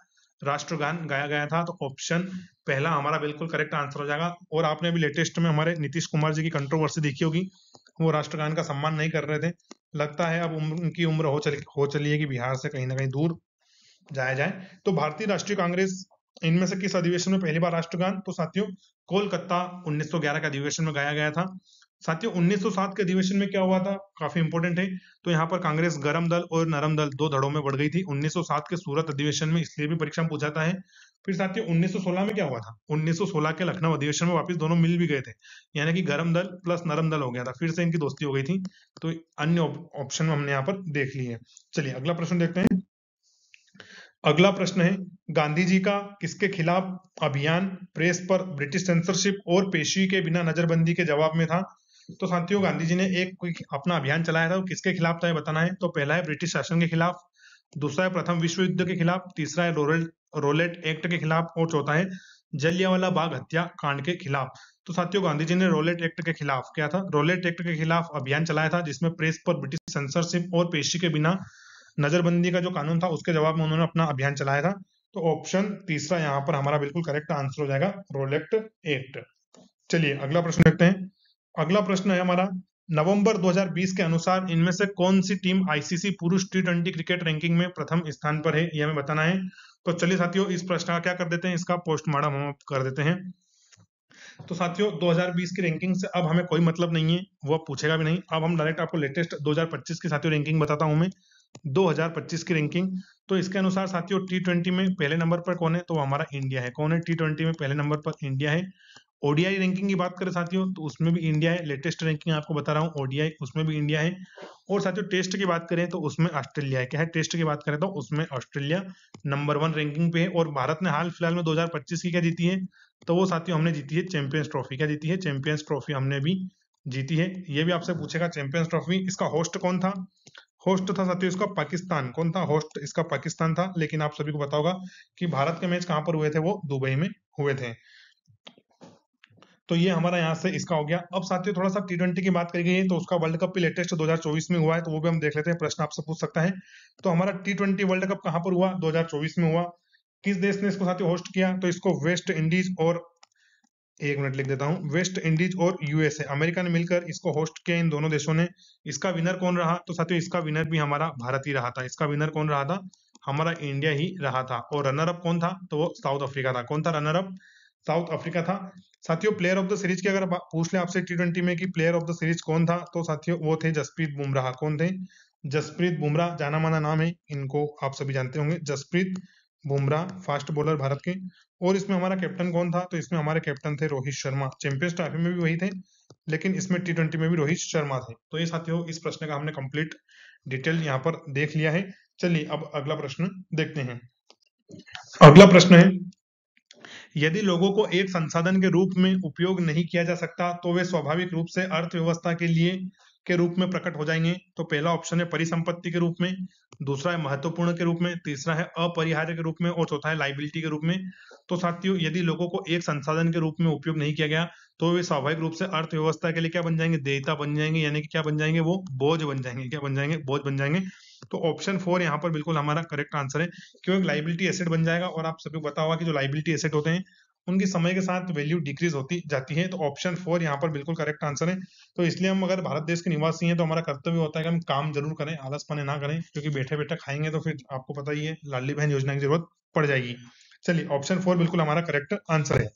S1: राष्ट्रगान गाया गया था। तो ऑप्शन पहला हमारा बिल्कुल करेक्ट आंसर हो जाएगा। और आपने अभी लेटेस्ट में हमारे नीतीश कुमार जी की कंट्रोवर्सी देखी होगी, वो राष्ट्रगान का सम्मान नहीं कर रहे थे। लगता है अब उनकी उम्र हो चली है कि बिहार से कहीं ना कहीं दूर जाया जाए। तो भारतीय राष्ट्रीय कांग्रेस इनमें से किस अधिवेशन में पहली बार राष्ट्रगान, तो साथियों कोलकाता 1911 के अधिवेशन में गाया गया था। साथियों 1907 के अधिवेशन में क्या हुआ था, काफी इंपोर्टेंट है। तो यहाँ पर कांग्रेस गरम दल और नरम दल दो धड़ों में बढ़ गई थी 1907 के सूरत अधिवेशन में, इसलिए भी परीक्षा में पूछा है। फिर साथियों 1916 में क्या हुआ था, 1916 के लखनऊ अधिवेशन में वापस दोनों मिल भी गए थे, यानी कि गरम दल प्लस नरम दल हो गया था, फिर से इनकी दोस्ती हो गई थी। तो अन्य ऑप्शन हमने यहाँ पर देख लिए। चलिए अगला प्रश्न देखते हैं। अगला प्रश्न है, गांधी जी का किसके खिलाफ अभियान प्रेस पर ब्रिटिश सेंसरशिप और पेशी के बिना नजरबंदी के जवाब में था? तो साथियों, गांधी जी ने एक कोई अपना अभियान चलाया था, वो किसके खिलाफ था ये बताना है। तो पहला है ब्रिटिश शासन के खिलाफ, दूसरा है प्रथम विश्व युद्ध के खिलाफ, तीसरा है रोलेट एक्ट के खिलाफ और चौथा है जलियांवाला बाग हत्याकांड के खिलाफ। तो साथियों, गांधी जी ने रोलेट एक्ट के खिलाफ क्या था, रोलेट एक्ट के खिलाफ अभियान चलाया था, जिसमें प्रेस पर ब्रिटिश सेंसरशिप और पेशी के बिना नजरबंदी का जो कानून था उसके जवाब में उन्होंने अपना अभियान चलाया था। तो ऑप्शन तीसरा यहाँ पर हमारा बिल्कुल करेक्ट आंसर हो जाएगा, रोलेट एक्ट। चलिए अगला प्रश्न देखते हैं। अगला प्रश्न है हमारा, नवंबर 2020 के अनुसार इनमें से कौन सी टीम आईसीसी पुरुष T20 क्रिकेट रैंकिंग में प्रथम स्थान पर है, यह हमें बताना है। तो चलिए साथियों, इस प्रश्न का क्या कर देते हैं, इसका पोस्टमार्टम हम कर देते हैं। तो साथियों, 2020 की रैंकिंग से अब हमें कोई मतलब नहीं है, वो अब पूछेगा भी नहीं। अब हम डायरेक्ट आपको लेटेस्ट 2025 की साथियों रैंकिंग बताता हूं मैं। 2025 की रैंकिंग, तो इसके अनुसार साथियों T20 में पहले नंबर पर कौन है, तो हमारा इंडिया है। कौन है T20 में पहले नंबर पर, इंडिया है। ओडीआई रैंकिंग की बात करें साथियों, तो उसमें भी इंडिया है। लेटेस्ट रैंकिंग आपको बता रहा हूँ ओडीआई, उसमें भी इंडिया है। और साथियों टेस्ट की बात करें तो उसमें ऑस्ट्रेलिया है। क्या है, टेस्ट की बात करें तो उसमें ऑस्ट्रेलिया नंबर 1 रैंकिंग पे है। और भारत ने हाल फिलहाल में 2025 की क्या जीती है, तो वो साथियों हमने जीती है चैंपियंस ट्रॉफी। क्या जीती है, चैंपियंस ट्रॉफी हमने भी जीती है। ये भी आपसे पूछेगा चैंपियंस ट्रॉफी, इसका होस्ट कौन था। होस्ट था साथियों इसका पाकिस्तान। कौन था होस्ट, इसका पाकिस्तान था। लेकिन आप सभी को पता होगा कि भारत के मैच कहां पर हुए थे, वो दुबई में हुए थे। तो ये हमारा यहाँ से इसका हो गया। अब साथियों थोड़ा सा T20 की बात करी गई है, तो उसका वर्ल्ड कप भी लेटेस्ट 2024 में हुआ है, तो वो भी हम देख लेते हैं, प्रश्न आपसे पूछ सकता है। तो हमारा T20 वर्ल्ड कप कहाँ पर हुआ, 2024 में हुआ। किस देश ने इसको साथियों होस्ट किया, तो इसको वेस्ट इंडीज और, एक मिनट लिख देता हूँ, वेस्ट इंडीज और यूएसए, अमेरिका ने मिलकर इसको होस्ट किया, इन दोनों देशों ने। इसका विनर कौन रहा, तो साथियों इसका विनर भी हमारा भारत ही रहा था। इसका विनर कौन रहा था, हमारा इंडिया ही रहा था। और रनर अप कौन था, तो वो साउथ अफ्रीका था। कौन था रनर अप, साउथ अफ्रीका था। साथियों प्लेयर ऑफ द सीरीज की अगर पूछ ले आपसे T20 में कि प्लेयर ऑफ द सीरीज कौन था, तो साथियों वो थे जसप्रीत बुमराह। कौन थे, जसप्रीत बुमराह, जाना माना नाम है, इनको आप सभी जानते होंगे, जसप्रीत बुमराह, फास्ट बॉलर भारत के। और इसमें हमारा कैप्टन कौन था, तो इसमें हमारे कैप्टन थे रोहित शर्मा। चैंपियंस ट्रॉफी में भी वही थे, लेकिन इसमें T20 में भी रोहित शर्मा थे। तो ये साथियों इस प्रश्न का हमने कंप्लीट डिटेल यहाँ पर देख लिया है। चलिए अब अगला प्रश्न देखते हैं। अगला प्रश्न है, यदि लोगों को एक संसाधन के रूप में उपयोग नहीं किया जा सकता तो वे स्वाभाविक रूप से अर्थव्यवस्था के लिए के रूप में प्रकट हो जाएंगे। तो पहला ऑप्शन है परिसंपत्ति के रूप में, दूसरा है महत्वपूर्ण के रूप में, तीसरा है अपरिहार्य के रूप में और चौथा है लाइबिलिटी के रूप में। तो साथियों यदि लोगों को एक संसाधन के रूप में उपयोग नहीं किया गया तो वे स्वाभाविक रूप से अर्थव्यवस्था के लिए क्या बन जाएंगे, देयता बन जाएंगे, यानी कि क्या बन जाएंगे, वो बोझ बन जाएंगे। क्या बन जाएंगे, बोझ बन जाएंगे। तो ऑप्शन 4 यहाँ पर बिल्कुल हमारा करेक्ट आंसर है, क्योंकि लाइबिलिटी एसेट बन जाएगा। और आप सभी को पता होगा कि जो लाइबिलिटी एसेट होते हैं उनकी समय के साथ वैल्यू डिक्रीज होती जाती है। तो ऑप्शन 4 यहाँ पर बिल्कुल करेक्ट आंसर है। तो इसलिए हम अगर भारत देश के निवासी हैं तो हमारा कर्तव्य होता है कि हम काम जरूर करें, आलसपने ना करें, क्योंकि बैठे बैठे खाएंगे तो फिर आपको पता ही है लाडली बहन योजना की जरूरत पड़ जाएगी। चलिए ऑप्शन 4 बिल्कुल हमारा करेक्ट आंसर है।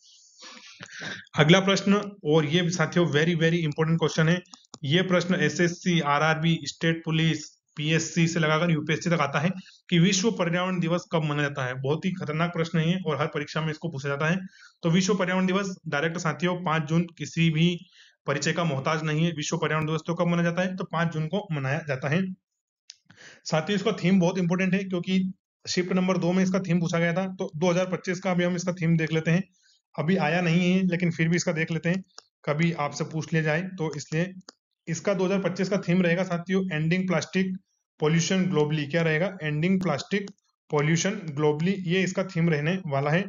S1: अगला प्रश्न, और ये साथियों वेरी वेरी इंपॉर्टेंट क्वेश्चन है। ये प्रश्न SSC, RRB, state police, PSC से लगाकर यूपीएससी तक आता है कि विश्व पर्यावरण दिवस कब मनाया जाता है। बहुत ही खतरनाक प्रश्न है ये, और हर परीक्षा में इसको पूछा जाता है। तो विश्व पर्यावरण दिवस डायरेक्ट साथियों 5 जून, किसी भी परिचय का मोहताज नहीं है। विश्व पर्यावरण दिवस तो कब मनाया जाता है, तो 5 जून को मनाया जाता है। साथियों इसका थीम बहुत इंपॉर्टेंट है, क्योंकि शिफ्ट नंबर 2 में इसका थीम पूछा गया था। तो 2025 का भी हम इसका थीम देख लेते हैं। अभी आया नहीं है लेकिन फिर भी इसका देख लेते हैं, कभी आपसे पूछ लिया जाए तो। इसलिए इसका 2025 का थीम रहेगा साथियों एंडिंग प्लास्टिक पॉल्यूशन ग्लोबली। क्या रहेगा, एंडिंग प्लास्टिक पॉल्यूशन ग्लोबली, ये इसका थीम रहने वाला है।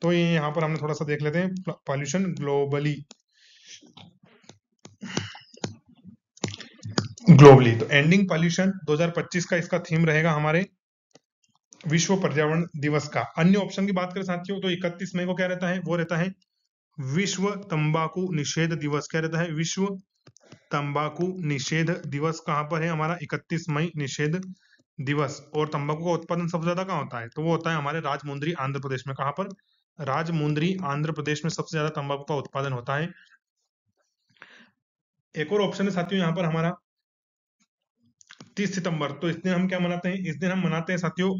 S1: तो ये यहाँ पर हमने थोड़ा सा देख लेते हैं, पॉल्यूशन ग्लोबली, ग्लोबली। तो एंडिंग पॉल्यूशन 2025 का इसका थीम रहेगा हमारे विश्व पर्यावरण दिवस का। अन्य ऑप्शन की बात करें साथियों तो 31 मई को क्या रहता है, वो रहता है विश्व तंबाकू निषेध दिवस। क्या रहता है, विश्व तंबाकू निषेध दिवस। कहां पर है हमारा, 31 मई निषेध दिवस। और तंबाकू का उत्पादन सबसे ज्यादा कहाँ होता है, तो वो होता है हमारे राजमुंद्री आंध्र प्रदेश में। कहां पर, राजमुंद्री आंध्र प्रदेश में सबसे ज्यादा तंबाकू का उत्पादन होता है। एक और ऑप्शन है साथियों यहाँ पर हमारा 30 सितंबर। तो इस दिन हम क्या मनाते हैं, इस दिन हम मनाते हैं साथियों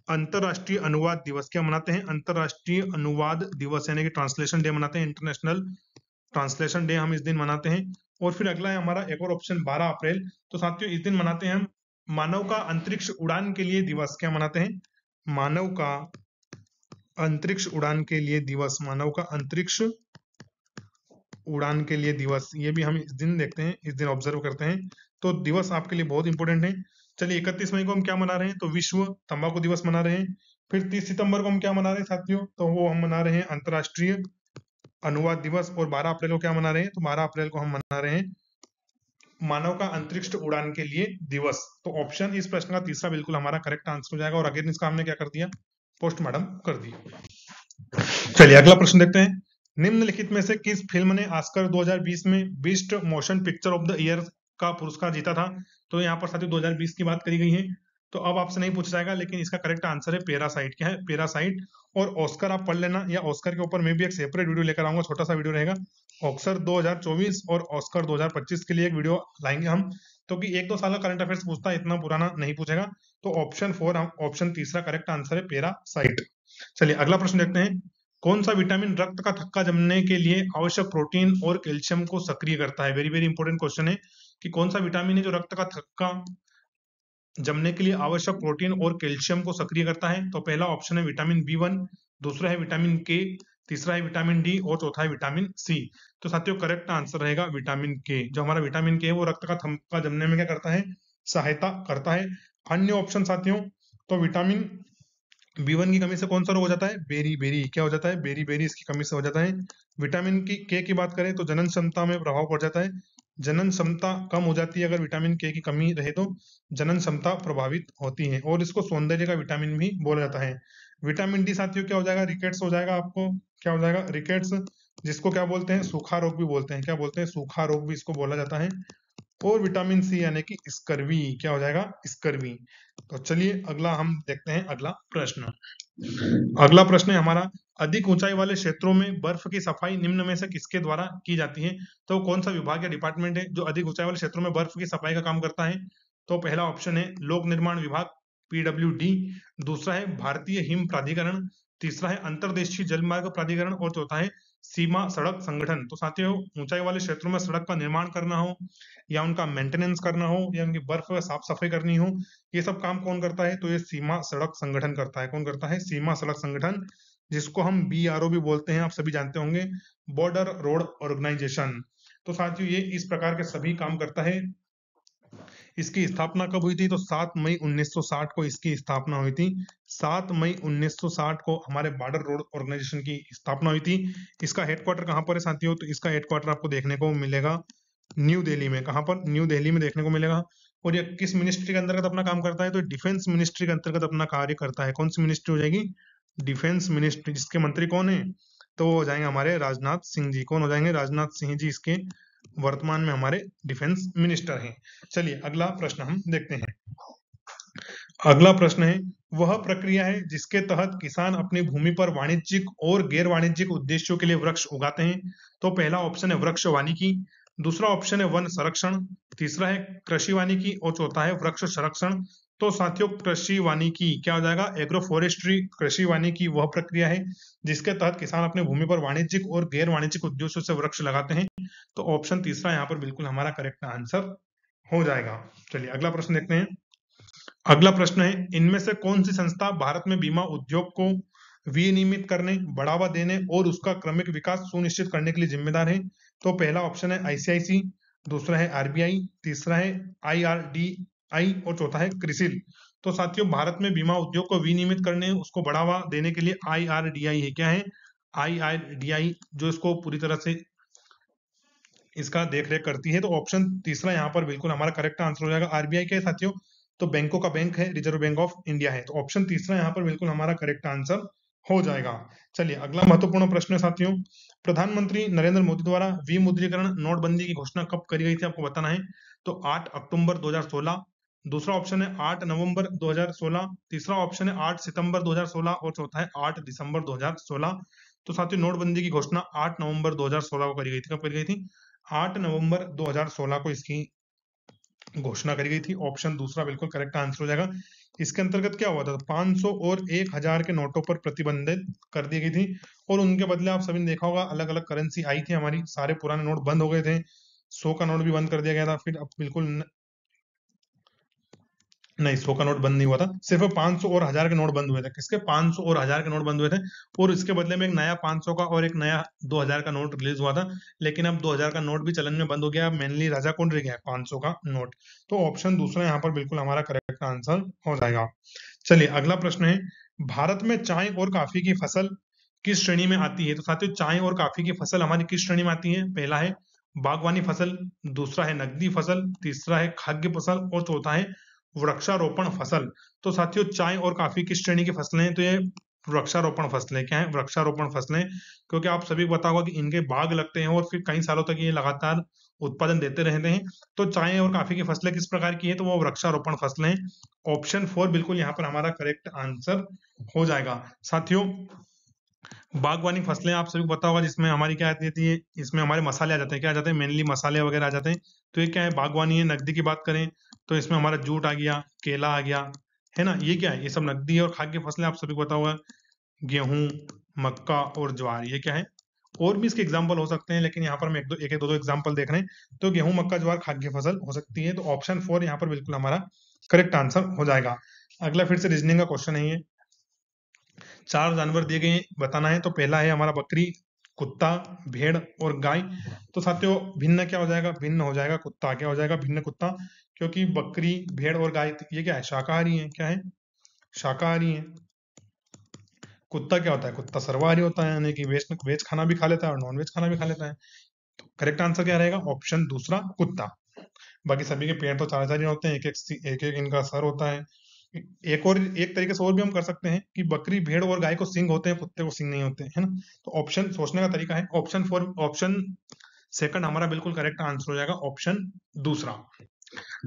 S1: अंतरराष्ट्रीय अनुवाद दिवस। क्या मनाते हैं, अंतरराष्ट्रीय अनुवाद दिवस, यानी कि ट्रांसलेशन डे मनाते हैं, इंटरनेशनल ट्रांसलेशन डे हम इस दिन मनाते हैं। और फिर अगला है हमारा एक और ऑप्शन 12 अप्रैल। तो साथियों इस दिन मनाते हैं हम मानव का अंतरिक्ष उड़ान के लिए दिवस। क्या मनाते हैं, मानव का अंतरिक्ष उड़ान के लिए दिवस, मानव का अंतरिक्ष उड़ान के लिए दिवस, ये भी हम इस दिन देखते हैं, इस दिन ऑब्जर्व करते हैं। तो दिवस आपके लिए बहुत इंपॉर्टेंट है। चलिए 31 मई को हम क्या मना रहे हैं, तो विश्व तंबाकू दिवस मना रहे हैं। फिर 30 सितंबर को हम क्या मना रहे हैं साथियों, तो वो हम मना रहे हैं अंतरराष्ट्रीय अनुवाद दिवस। और 12 अप्रैल को क्या मना रहे हैं, तो 12 अप्रैल को हम मना रहे हैं मानव का अंतरिक्ष उड़ान के लिए दिवस। तो ऑप्शन इस प्रश्न का तीसरा बिल्कुल हमारा करेक्ट आंसर हो जाएगा। और अगेन इसका हमने क्या कर दिया, पोस्टमार्टम कर दिया। चलिए अगला प्रश्न देखते हैं। निम्नलिखित में से किस फिल्म ने ऑस्कर 2020 में best motion picture of the year का पुरस्कार जीता था। तो यहाँ पर साथियों 2020 की बात करी गई है, तो अब आपसे नहीं पूछा जाएगा, लेकिन इसका करेक्ट आंसर है पैरासाइट। क्या है, पैरासाइट। और ऑस्कर आप पढ़ लेना, या ऑस्कर के ऊपर मैं भी एक सेपरेट वीडियो लेकर आऊंगा, छोटा सा वीडियो रहेगा। ऑस्कर 2024 और ऑस्कर 2025 के लिए एक वीडियो लाएंगे हम, तो कि 1-2 साल का करंट अफेयर्स पूछता है, इतना पुराना नहीं पूछेगा। तो ऑप्शन 4, ऑप्शन तीसरा करेक्ट आंसर है पैरासाइट। चलिए अगला प्रश्न देखते हैं। कौन सा विटामिन रक्त का थक्का जमने के लिए आवश्यक प्रोटीन और कैल्शियम को सक्रिय करता है। वेरी वेरी इंपॉर्टेंट क्वेश्चन है कि कौन सा विटामिन है जो रक्त का थक्का जमने के लिए आवश्यक प्रोटीन और कैल्शियम को सक्रिय करता है। तो पहला ऑप्शन है विटामिन B1, दूसरा है विटामिन K, तीसरा है विटामिन D और चौथा है विटामिन C। तो साथियों करेक्ट आंसर रहेगा विटामिन K। जो हमारा विटामिन K है वो रक्त का थक्का जमने में क्या करता है, सहायता करता है। अन्य ऑप्शन साथियों, तो विटामिन B1 की कमी से कौन सा रोग हो जाता है, बेरी बेरी, क्या हो जाता है, बेरी बेरी, इसकी कमी से हो जाता है। विटामिन की K की बात करें तो जनन क्षमता में प्रभाव पड़ जाता है, जनन क्षमता कम हो जाती है अगर विटामिन K की कमी रहे तो जनन क्षमता प्रभावित होती है। और इसको सौंदर्य का विटामिन भी बोला जाता है। विटामिन डी साथियों क्या हो जाएगा, रिकेट्स हो जाएगा, आपको क्या हो जाएगा, रिकेट्स, जिसको क्या बोलते हैं, सूखा रोग भी बोलते हैं, क्या बोलते हैं, सूखा रोग भी इसको बोला जाता है। और विटामिन सी यानी कि स्कर्वी, क्या हो जाएगा, स्कर्वी। तो चलिए अगला हम देखते हैं अगला प्रश्न। अगला प्रश्न है हमारा, अधिक ऊंचाई वाले क्षेत्रों में बर्फ की सफाई निम्न में से किसके द्वारा की जाती है। तो कौन सा विभाग या डिपार्टमेंट है जो अधिक ऊंचाई वाले क्षेत्रों में बर्फ की सफाई का काम करता है। तो पहला ऑप्शन है लोक निर्माण विभाग, PWD, दूसरा है भारतीय हिम प्राधिकरण, तीसरा है अंतर्देशीय जलमार्ग प्राधिकरण और चौथा है सीमा सड़क संगठन। तो साथियों ऊंचाई वाले क्षेत्रों में सड़क का निर्माण करना हो या उनका मेंटेनेंस करना हो या उनकी बर्फ साफ सफाई करनी हो, ये सब काम कौन करता है, तो ये सीमा सड़क संगठन करता है। कौन करता है, सीमा सड़क संगठन, जिसको हम BRO भी बोलते हैं, आप सभी जानते होंगे, बॉर्डर रोड ऑर्गेनाइजेशन। तो साथियों ये इस प्रकार के सभी काम करता है। इसकी स्थापना कब हुई थी, तो 7 मई 1960 को इसकी स्थापना हुई थी। 7 मई 1960 को हमारे बॉर्डर रोड ऑर्गेनाइजेशन की स्थापना हुई थी। इसका हेडक्वार्टर कहां पर है साथियों, तो इसका हेडक्वार्टर आपको देखने को मिलेगा न्यू दिल्ली में। कहां पर, न्यू दिल्ली में देखने को मिलेगा। और ये किस मिनिस्ट्री के अंतर्गत अपना काम करता है, तो डिफेंस मिनिस्ट्री के अंतर्गत अपना कार्य करता है। कौन सी मिनिस्ट्री हो जाएगी, डिफेंस मिनिस्ट्री, जिसके मंत्री कौन है, तो वो हो जाएंगे हमारे राजनाथ सिंह जी। कौन हो जाएंगे, राजनाथ सिंह जी इसके वर्तमान में हमारे डिफेंस मिनिस्टर हैं। चलिए अगला प्रश्न हम देखते हैं। अगला प्रश्न है, वह प्रक्रिया है जिसके तहत किसान अपनी भूमि पर वाणिज्यिक और गैर वाणिज्यिक उद्देश्यों के लिए वृक्ष उगाते हैं। तो पहला ऑप्शन है वृक्ष वानिकी, दूसरा ऑप्शन है वन संरक्षण, तीसरा है कृषि वानिकी और चौथा है वृक्ष संरक्षण। तो साथियों कृषि वानिकी क्या हो जाएगा, एग्रो फॉरेस्ट्री। कृषि वानिकी वह प्रक्रिया है जिसके तहत किसान अपने भूमि पर वाणिज्यिक और गैर वाणिज्यिक उद्देश्यों से वृक्ष लगाते हैं। तो ऑप्शन तीसरा यहाँ पर बिल्कुल हमारा करेक्ट आंसर हो जाएगा। चलिए अगला प्रश्न देखते हैं। अगला प्रश्न है, इनमें से कौन सी संस्था भारत में बीमा उद्योग को विनियमित करने, बढ़ावा देने और उसका क्रमिक विकास सुनिश्चित करने के लिए जिम्मेदार है। तो पहला ऑप्शन है ICICI, दूसरा है RBI, तीसरा है IRDI और चौथा है क्रिसिल। तो साथियों भारत में बीमा उद्योग को विनियमित करने, उसको बढ़ावा देने के लिए IRDI है। क्या है, IRDI जो इसको पूरी तरह से इसका देख रेख करती है। तो ऑप्शन तीसरा यहाँ पर बिल्कुल हमारा करेक्ट आंसर हो जाएगा। RBI क्या है साथियों, तो बैंकों का बैंक है, रिजर्व बैंक ऑफ इंडिया है। तो ऑप्शन तीसरा यहाँ पर बिल्कुल हमारा करेक्ट आंसर हो जाएगा। चलिए अगला महत्वपूर्ण प्रश्न है साथियों, प्रधानमंत्री नरेंद्र मोदी द्वारा विमुद्रीकरण नोटबंदी की घोषणा कब करी गई थी, आपको बताना है। तो 8 अक्टूबर 2016, दूसरा ऑप्शन है 8 नवंबर 2016, तीसरा ऑप्शन है 8 सितंबर 2016 और चौथा है 8 दिसंबर 2016। तो साथियों नोटबंदी की घोषणा 8 नवंबर 2016 को करी गई थी। कब करी गई थी, 8 नवंबर 2016 को इसकी घोषणा करी गई थी। ऑप्शन दूसरा बिल्कुल करेक्ट आंसर हो जाएगा। इसके अंतर्गत क्या हुआ था, 500 और 1000 के नोटों पर प्रतिबंधित कर दी गई थी और उनके बदले आप सभी ने देखा होगा अलग अलग करेंसी आई थी हमारी, सारे पुराने नोट बंद हो गए थे, 100 का नोट भी बंद कर दिया गया था। फिर अब बिल्कुल नहीं, 100 का नोट बंद नहीं हुआ था, सिर्फ 500 और 1000 के नोट बंद हुए थे। किसके? 500 और 1000 के नोट बंद हुए थे, और इसके बदले में एक नया 500 का और एक नया 2000 का नोट रिलीज हुआ था। लेकिन अब 2000 का नोट भी चलन में बंद हो गया, मेनली राजा कौन रह गया? 500 का नोट। तो ऑप्शन दूसरा यहाँ पर बिल्कुल हमारा करेक्ट आंसर हो जाएगा। चलिए अगला प्रश्न है, भारत में चाय और कॉफी की फसल किस श्रेणी में आती है? तो साथियों, चाय और कॉफी की फसल हमारी किस श्रेणी में आती है? पहला है बागवानी फसल, दूसरा है नकदी फसल, तीसरा है खाद्य फसल, और चौथा है वृक्षारोपण फसल। तो साथियों, चाय और कॉफी किस श्रेणी की फसलें हैं? तो ये वृक्षारोपण फसलें। क्या है? वृक्षारोपण फसलें। क्योंकि आप सभी को पता होगा कि इनके बाग लगते हैं और फिर कई सालों तक ये लगातार उत्पादन देते रहते हैं। तो चाय और कॉफी की फसलें किस प्रकार की है? तो वो वृक्षारोपण फसलें। ऑप्शन 4 बिल्कुल यहाँ पर हमारा करेक्ट आंसर हो जाएगा। साथियों, बागवानी फसलें आप सभी को पता होगा, जिसमें हमारी क्या आती है, इसमें हमारे मसाले आ जाते हैं। क्या आ जाते हैं? मेनली मसाले वगैरह आ जाते हैं। तो ये क्या है? बागवानी है। नकदी की बात करें तो इसमें हमारा जूट आ गया, केला आ गया, है ना? ये क्या है? ये सब नकदी है। और खाद्य फसलें आप सभी को पता होगा, गेहूं, मक्का और ज्वार। ये क्या है? और भी इसके एग्जाम्पल हो सकते हैं, लेकिन यहाँ पर हम एक दो एग्जाम्पल देख रहे हैं। तो गेहूं, मक्का, ज्वार खाद्य फसल हो सकती है। तो ऑप्शन 4 यहाँ पर बिल्कुल हमारा करेक्ट आंसर हो जाएगा। अगला फिर से रीजनिंग का क्वेश्चन है ये। 4 जानवर दिए गए बताना है। तो पहला है हमारा बकरी, कुत्ता, भेड़ और गाय। तो साथियों, भिन्न क्या हो जाएगा? भिन्न हो जाएगा कुत्ता। क्या हो जाएगा? भिन्न कुत्ता। क्योंकि बकरी, भेड़ और गाय ये क्या है? शाकाहारी है। क्या है? शाकाहारी है। कुत्ता क्या होता है? कुत्ता सर्वाहारी होता है, यानी कि वेज वेज खाना भी खा लेता है और नॉन वेज खाना भी खा लेता है। तो करेक्ट आंसर क्या रहेगा? ऑप्शन दूसरा, कुत्ता। बाकी सभी के पेड़ तो चार चार ही होते हैं, एक एक इनका सर होता है। एक और एक तरीके से और भी हम कर सकते हैं कि बकरी, भेड़ और गाय को सिंग होते हैं, कुत्ते को सिंग नहीं होते, है ना? तो ऑप्शन सोचने का तरीका है। ऑप्शन 4, ऑप्शन सेकंड हमारा बिल्कुल करेक्ट आंसर हो जाएगा, ऑप्शन दूसरा।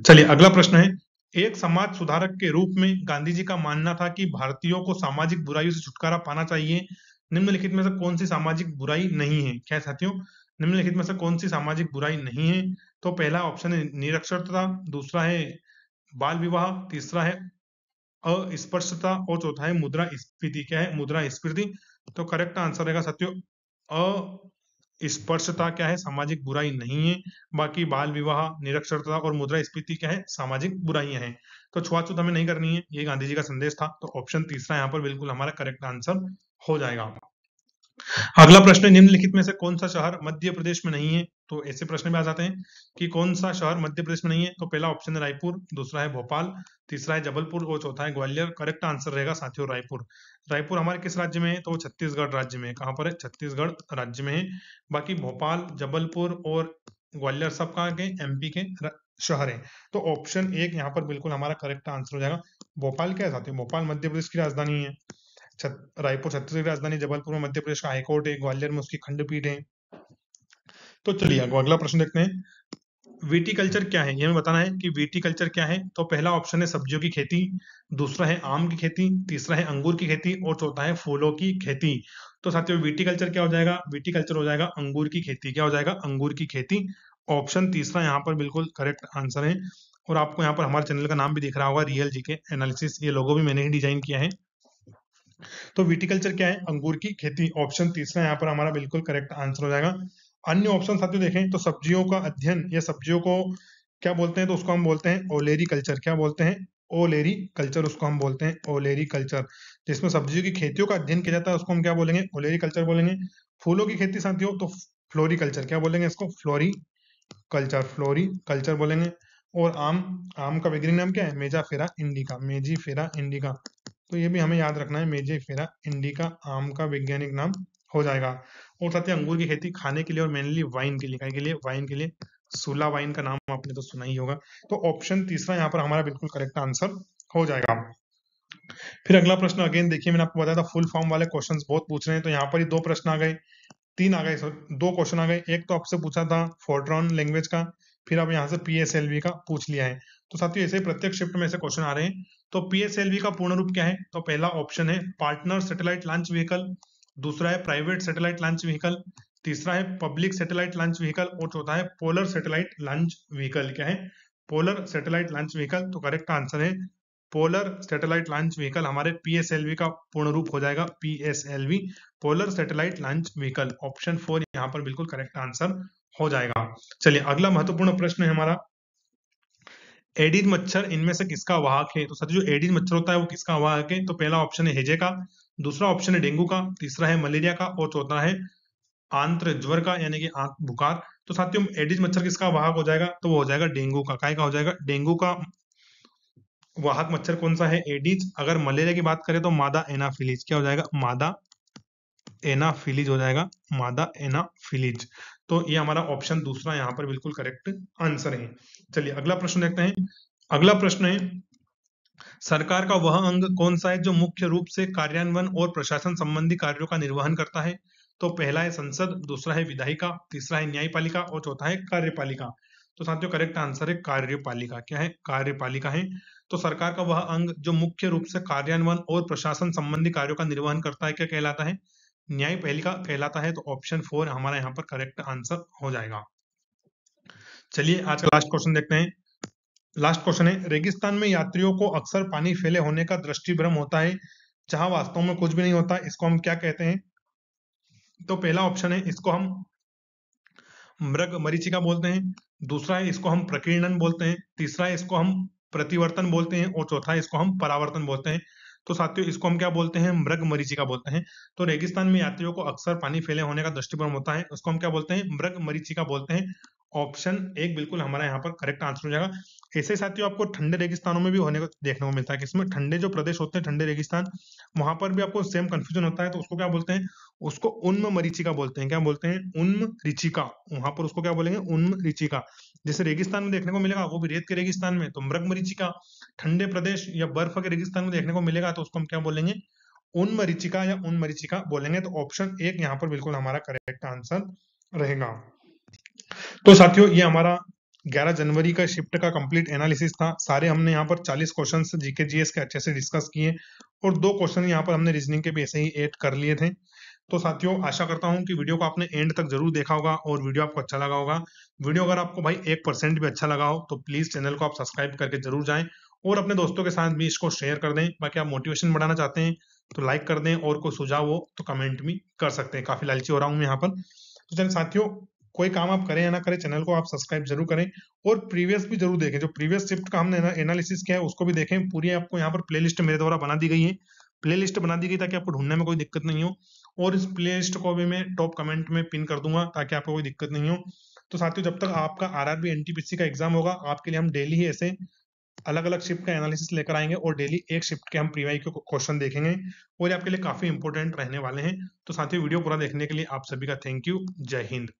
S1: चलिए अगला प्रश्न है, एक समाज सुधारक के रूप में गांधी जी का मानना था कि भारतीयों को सामाजिक बुराइयों से छुटकारा पाना चाहिए। निम्नलिखित में से कौन सी सामाजिक बुराई नहीं है? क्या है साथियों? निम्नलिखित में से कौन सी सामाजिक बुराई नहीं है? तो पहला ऑप्शन है निरक्षरता, दूसरा है बाल विवाह, तीसरा है अस्पृश्यता, और चौथा है मुद्रास्फीति। क्या है? मुद्रास्फीति। तो करेक्ट आंसर रहेगा साथियों, अस्पृश्यता क्या है? सामाजिक बुराई नहीं है। बाकी बाल विवाह, निरक्षरता और मुद्रास्फीति क्या है? सामाजिक बुराइयां हैं। तो छुआछूत हमें नहीं करनी है, ये गांधी जी का संदेश था। तो ऑप्शन तीसरा यहाँ पर बिल्कुल हमारा करेक्ट आंसर हो जाएगा। अगला प्रश्न है, निम्नलिखित में से कौन सा शहर मध्य प्रदेश में नहीं है? तो ऐसे प्रश्न में आ जाते हैं कि कौन सा शहर मध्य प्रदेश में नहीं है। तो पहला ऑप्शन है रायपुर, दूसरा है भोपाल, तीसरा है जबलपुर और चौथा है ग्वालियर। करेक्ट आंसर रहेगा साथियों रायपुर। रायपुर हमारे किस राज्य में है? तो वो छत्तीसगढ़ राज्य में है। कहाँ पर है? छत्तीसगढ़ राज्य में है। बाकी भोपाल, जबलपुर और ग्वालियर सब कहाँ के? एमपी के शहर है। तो ऑप्शन 1 यहाँ पर बिल्कुल हमारा करेक्ट आंसर हो जाएगा। भोपाल क्या है साथियों? भोपाल मध्य प्रदेश की राजधानी है। रायपुर छत्तीसगढ़ की राजधानी, जबलपुर में मध्य प्रदेश का हाईकोर्ट है, ग्वालियर में उसकी खंडपीठ है। तो चलिए अगला प्रश्न देखते हैं, विटीकल्चर क्या है? ये हमें बताना है कि विटीकल्चर क्या है। तो पहला ऑप्शन है सब्जियों की खेती, दूसरा है आम की खेती, तीसरा है अंगूर की खेती और चौथा है फूलों की खेती। तो साथियों, विटीकल्चर क्या हो जाएगा? विटीकल्चर हो जाएगा अंगूर की खेती। क्या हो जाएगा? अंगूर की खेती। ऑप्शन तीसरा यहाँ पर बिल्कुल करेक्ट आंसर है। और आपको यहाँ पर हमारे चैनल का नाम भी दिख रहा होगा, रियल जीके एनालिसिस। ये लोगो भी मैंने ही डिजाइन किया है। तो विटिकल्चर क्या है? अंगूर की खेती। ऑप्शन तीसरा यहाँ पर हमारा बिल्कुल करेक्ट आंसर हो जाएगा। अन्य ऑप्शन साथियों देखें तो सब्जियों का अध्ययन या सब्जियों को क्या बोलते हैं? तो उसको हम बोलते हैं ओलेरी कल्चर। क्या बोलते हैं? ओलेरी कल्चर, उसको हम बोलते हैं ओलेरी कल्चर। जिसमें सब्जियों की खेतियों का अध्ययन किया जाता है उसको हम क्या बोलेंगे? ओलेरी कल्चर बोलेंगे। फूलों की खेती साथियों तो फ्लोरी कल्चर। क्या बोलेंगे इसको? फ्लोरी कल्चर, फ्लोरी कल्चर बोलेंगे। और आम, आम का वैज्ञानिक नाम क्या है? मेजाफेरा इंडिका, मेजीफेरा इंडिका। तो ये भी हमें याद रखना है, मेजीफेरा इंडिका आम का वैज्ञानिक नाम हो जाएगा। और साथ ही अंगूर की खेती खाने के लिए और मेनली वाइन के लिए, काय के लिए? वाइन के लिए। सुला वाइन का नाम आपने तो सुना ही होगा। तो ऑप्शन तीसरा यहाँ पर हमारा बिल्कुल करेक्ट आंसर हो जाएगा। फिर अगला प्रश्न, अगेन देखिए मैंने आपको बताया था फुल फॉर्म वाले क्वेश्चंस बहुत पूछ रहे हैं। तो यहाँ पर ही दो प्रश्न आ गए, तीन आ गए, दो क्वेश्चन आ गए। एक तो आपसे पूछा था फोर्ट्रॉन लैंग्वेज का, फिर अब यहाँ से पीएसएलवी का पूछ लिया है। तो साथियों ऐसे प्रत्येक शिफ्ट में ऐसे क्वेश्चन आ रहे हैं। तो पीएसएलवी का पूर्ण रूप क्या है? तो पहला ऑप्शन है पार्टनर सैटेलाइट लॉन्च व्हीकल, दूसरा है प्राइवेट सैटेलाइट लॉन्च व्हीकल, तीसरा है पब्लिक सैटेलाइट लॉन्च व्हीकल और चौथा है पोलर सैटेलाइट लॉन्च व्हीकल। क्या है? Polar satellite launch vehicle. तो करेक्ट आंसर है पोलर सैटेलाइट लॉन्च व्हीकल। हमारे पीएसएलवी का पूर्ण रूप हो जाएगा PSLV, polar satellite launch vehicle. Option 4 यहाँ पर बिल्कुल करेक्ट आंसर हो जाएगा। चलिए अगला महत्वपूर्ण प्रश्न है हमारा, एडीज मच्छर इनमें से किसका वाहक है? तो साथियों जो एडीज मच्छर होता है वो किसका वाहक है? तो पहला ऑप्शन है हेजे का, दूसरा ऑप्शन है डेंगू का, तीसरा है मलेरिया का और चौथा है आंत्र ज्वर का यानी कि आंत बुखार। तो साथियों एडीज मच्छर किसका वाहक हो जाएगा? तो वो हो जाएगा डेंगू का। काय का हो जाएगा? डेंगू का वाहक मच्छर कौन सा है? एडीज। अगर मलेरिया की बात करें तो मादा एनाफिलीज। क्या हो जाएगा? मादा एनाफिलीज हो जाएगा, मादा एनाफिलीज। तो ये हमारा ऑप्शन दूसरा यहाँ पर बिल्कुल करेक्ट आंसर है। चलिए अगला प्रश्न देखते हैं। अगला प्रश्न है, सरकार का वह अंग कौन सा है जो मुख्य रूप से कार्यान्वयन और प्रशासन संबंधी कार्यों का निर्वहन करता है? तो पहला है संसद, दूसरा है विधायिका, तीसरा है न्यायपालिका और चौथा है कार्यपालिका। तो साथियों करेक्ट आंसर है कार्यपालिका। क्या है? कार्यपालिका है। तो सरकार का वह अंग जो मुख्य रूप से कार्यान्वयन और प्रशासन संबंधी कार्यों का निर्वहन करता है क्या कहलाता है? न्यायपालिका कहलाता है। तो ऑप्शन 4 हमारा यहाँ पर करेक्ट आंसर हो जाएगा। चलिए आज का लास्ट क्वेश्चन देखते हैं। लास्ट क्वेश्चन है, रेगिस्तान में यात्रियों को अक्सर पानी फैले होने का दृष्टिभ्रम होता है जहां वास्तव में कुछ भी नहीं होता, इसको हम क्या कहते हैं? तो पहला ऑप्शन है, इसको हम मृग मरीचिका बोलते हैं, दूसरा है इसको हम प्रकीर्णन बोलते हैं, तीसरा है इसको हम प्रतिवर्तन बोलते हैं और चौथा है इसको हम परावर्तन बोलते हैं। तो साथियों इसको हम क्या बोलते हैं? मृग मरीचिका बोलते हैं। तो रेगिस्तान में यात्रियों को अक्सर पानी फैले होने का दृष्टिभ्रम होता है, उसको हम क्या बोलते हैं? मृग मरीचिका बोलते हैं। ऑप्शन 1 बिल्कुल हमारा यहाँ पर करेक्ट आंसर हो जाएगा। ऐसे साथियों आपको ठंडे रेगिस्तानों में भी होने को देखने को मिलता है, किसमें? ठंडे जो प्रदेश होते हैं, ठंडे रेगिस्तान, वहां पर भी आपको सेम कंफ्यूजन होता है। तो उसको क्या बोलते हैं? उसको उन्म मरीचिका बोलते हैं। क्या बोलते हैं? उन्म ऋचिका। वहां पर उसको क्या बोलेंगे? उन्म ऋचिका। जैसे रेगिस्तान में देखने को मिलेगा, वो भी रेत के रेगिस्तान में, तो मृग मरीचिका। ठंडे प्रदेश या बर्फ के रेगिस्तान में देखने को मिलेगा तो उसको हम क्या बोलेंगे? उन्म ऋचिका या उन्म मरीचिका बोलेंगे। तो ऑप्शन 1 यहाँ पर बिल्कुल हमारा करेक्ट आंसर रहेगा। तो साथियों ये हमारा 11 जनवरी का शिफ्ट का कंप्लीट एनालिसिस था। सारे हमने यहाँ पर 40 क्वेश्चंस जीके जीएस के अच्छे से डिस्कस किए और 2 क्वेश्चन यहाँ पर हमने रीजनिंग के भी ऐसे ही ऐड कर लिए थे। तो साथियों आशा करता हूं कि वीडियो को आपने एंड तक जरूर देखा होगा और वीडियो आपको अच्छा लगा होगा। वीडियो अगर आपको भाई 1% भी अच्छा लगा हो तो प्लीज चैनल को आप सब्सक्राइब करके जरूर जाएं और अपने दोस्तों के साथ भी इसको शेयर कर दें। बाकी आप मोटिवेशन बढ़ाना चाहते हैं तो लाइक कर दें और कोई सुझाव हो तो कमेंट भी कर सकते हैं। काफी लालची हो रहा हूं मैं यहाँ पर। तो चलिए साथियों, कोई काम आप करें या ना करें, चैनल को आप सब्सक्राइब जरूर करें और प्रीवियस भी जरूर देखें। जो प्रीवियस शिफ्ट का हमने एनालिसिस किया है उसको भी देखें। पूरी आपको यहाँ पर प्लेलिस्ट मेरे द्वारा बना दी गई है, प्लेलिस्ट बना दी गई ताकि आपको ढूंढने में कोई दिक्कत नहीं हो। और इस प्लेलिस्ट को भी मैं टॉप कमेंट में पिन कर दूंगा ताकि आपको कोई दिक्कत नहीं हो। तो साथियों जब तक आपका आरआरबी एनटीपीसी का एग्जाम होगा, आपके लिए हम डेली ही ऐसे अलग अलग शिफ्ट का एनालिसिस लेकर आएंगे और डेली एक शिफ्ट के हम प्रीवाई के क्वेश्चन देखेंगे और ये आपके लिए काफी इंपॉर्टेंट रहने वाले हैं। तो साथियों वीडियो पूरा देखने के लिए आप सभी का थैंक यू। जय हिंद।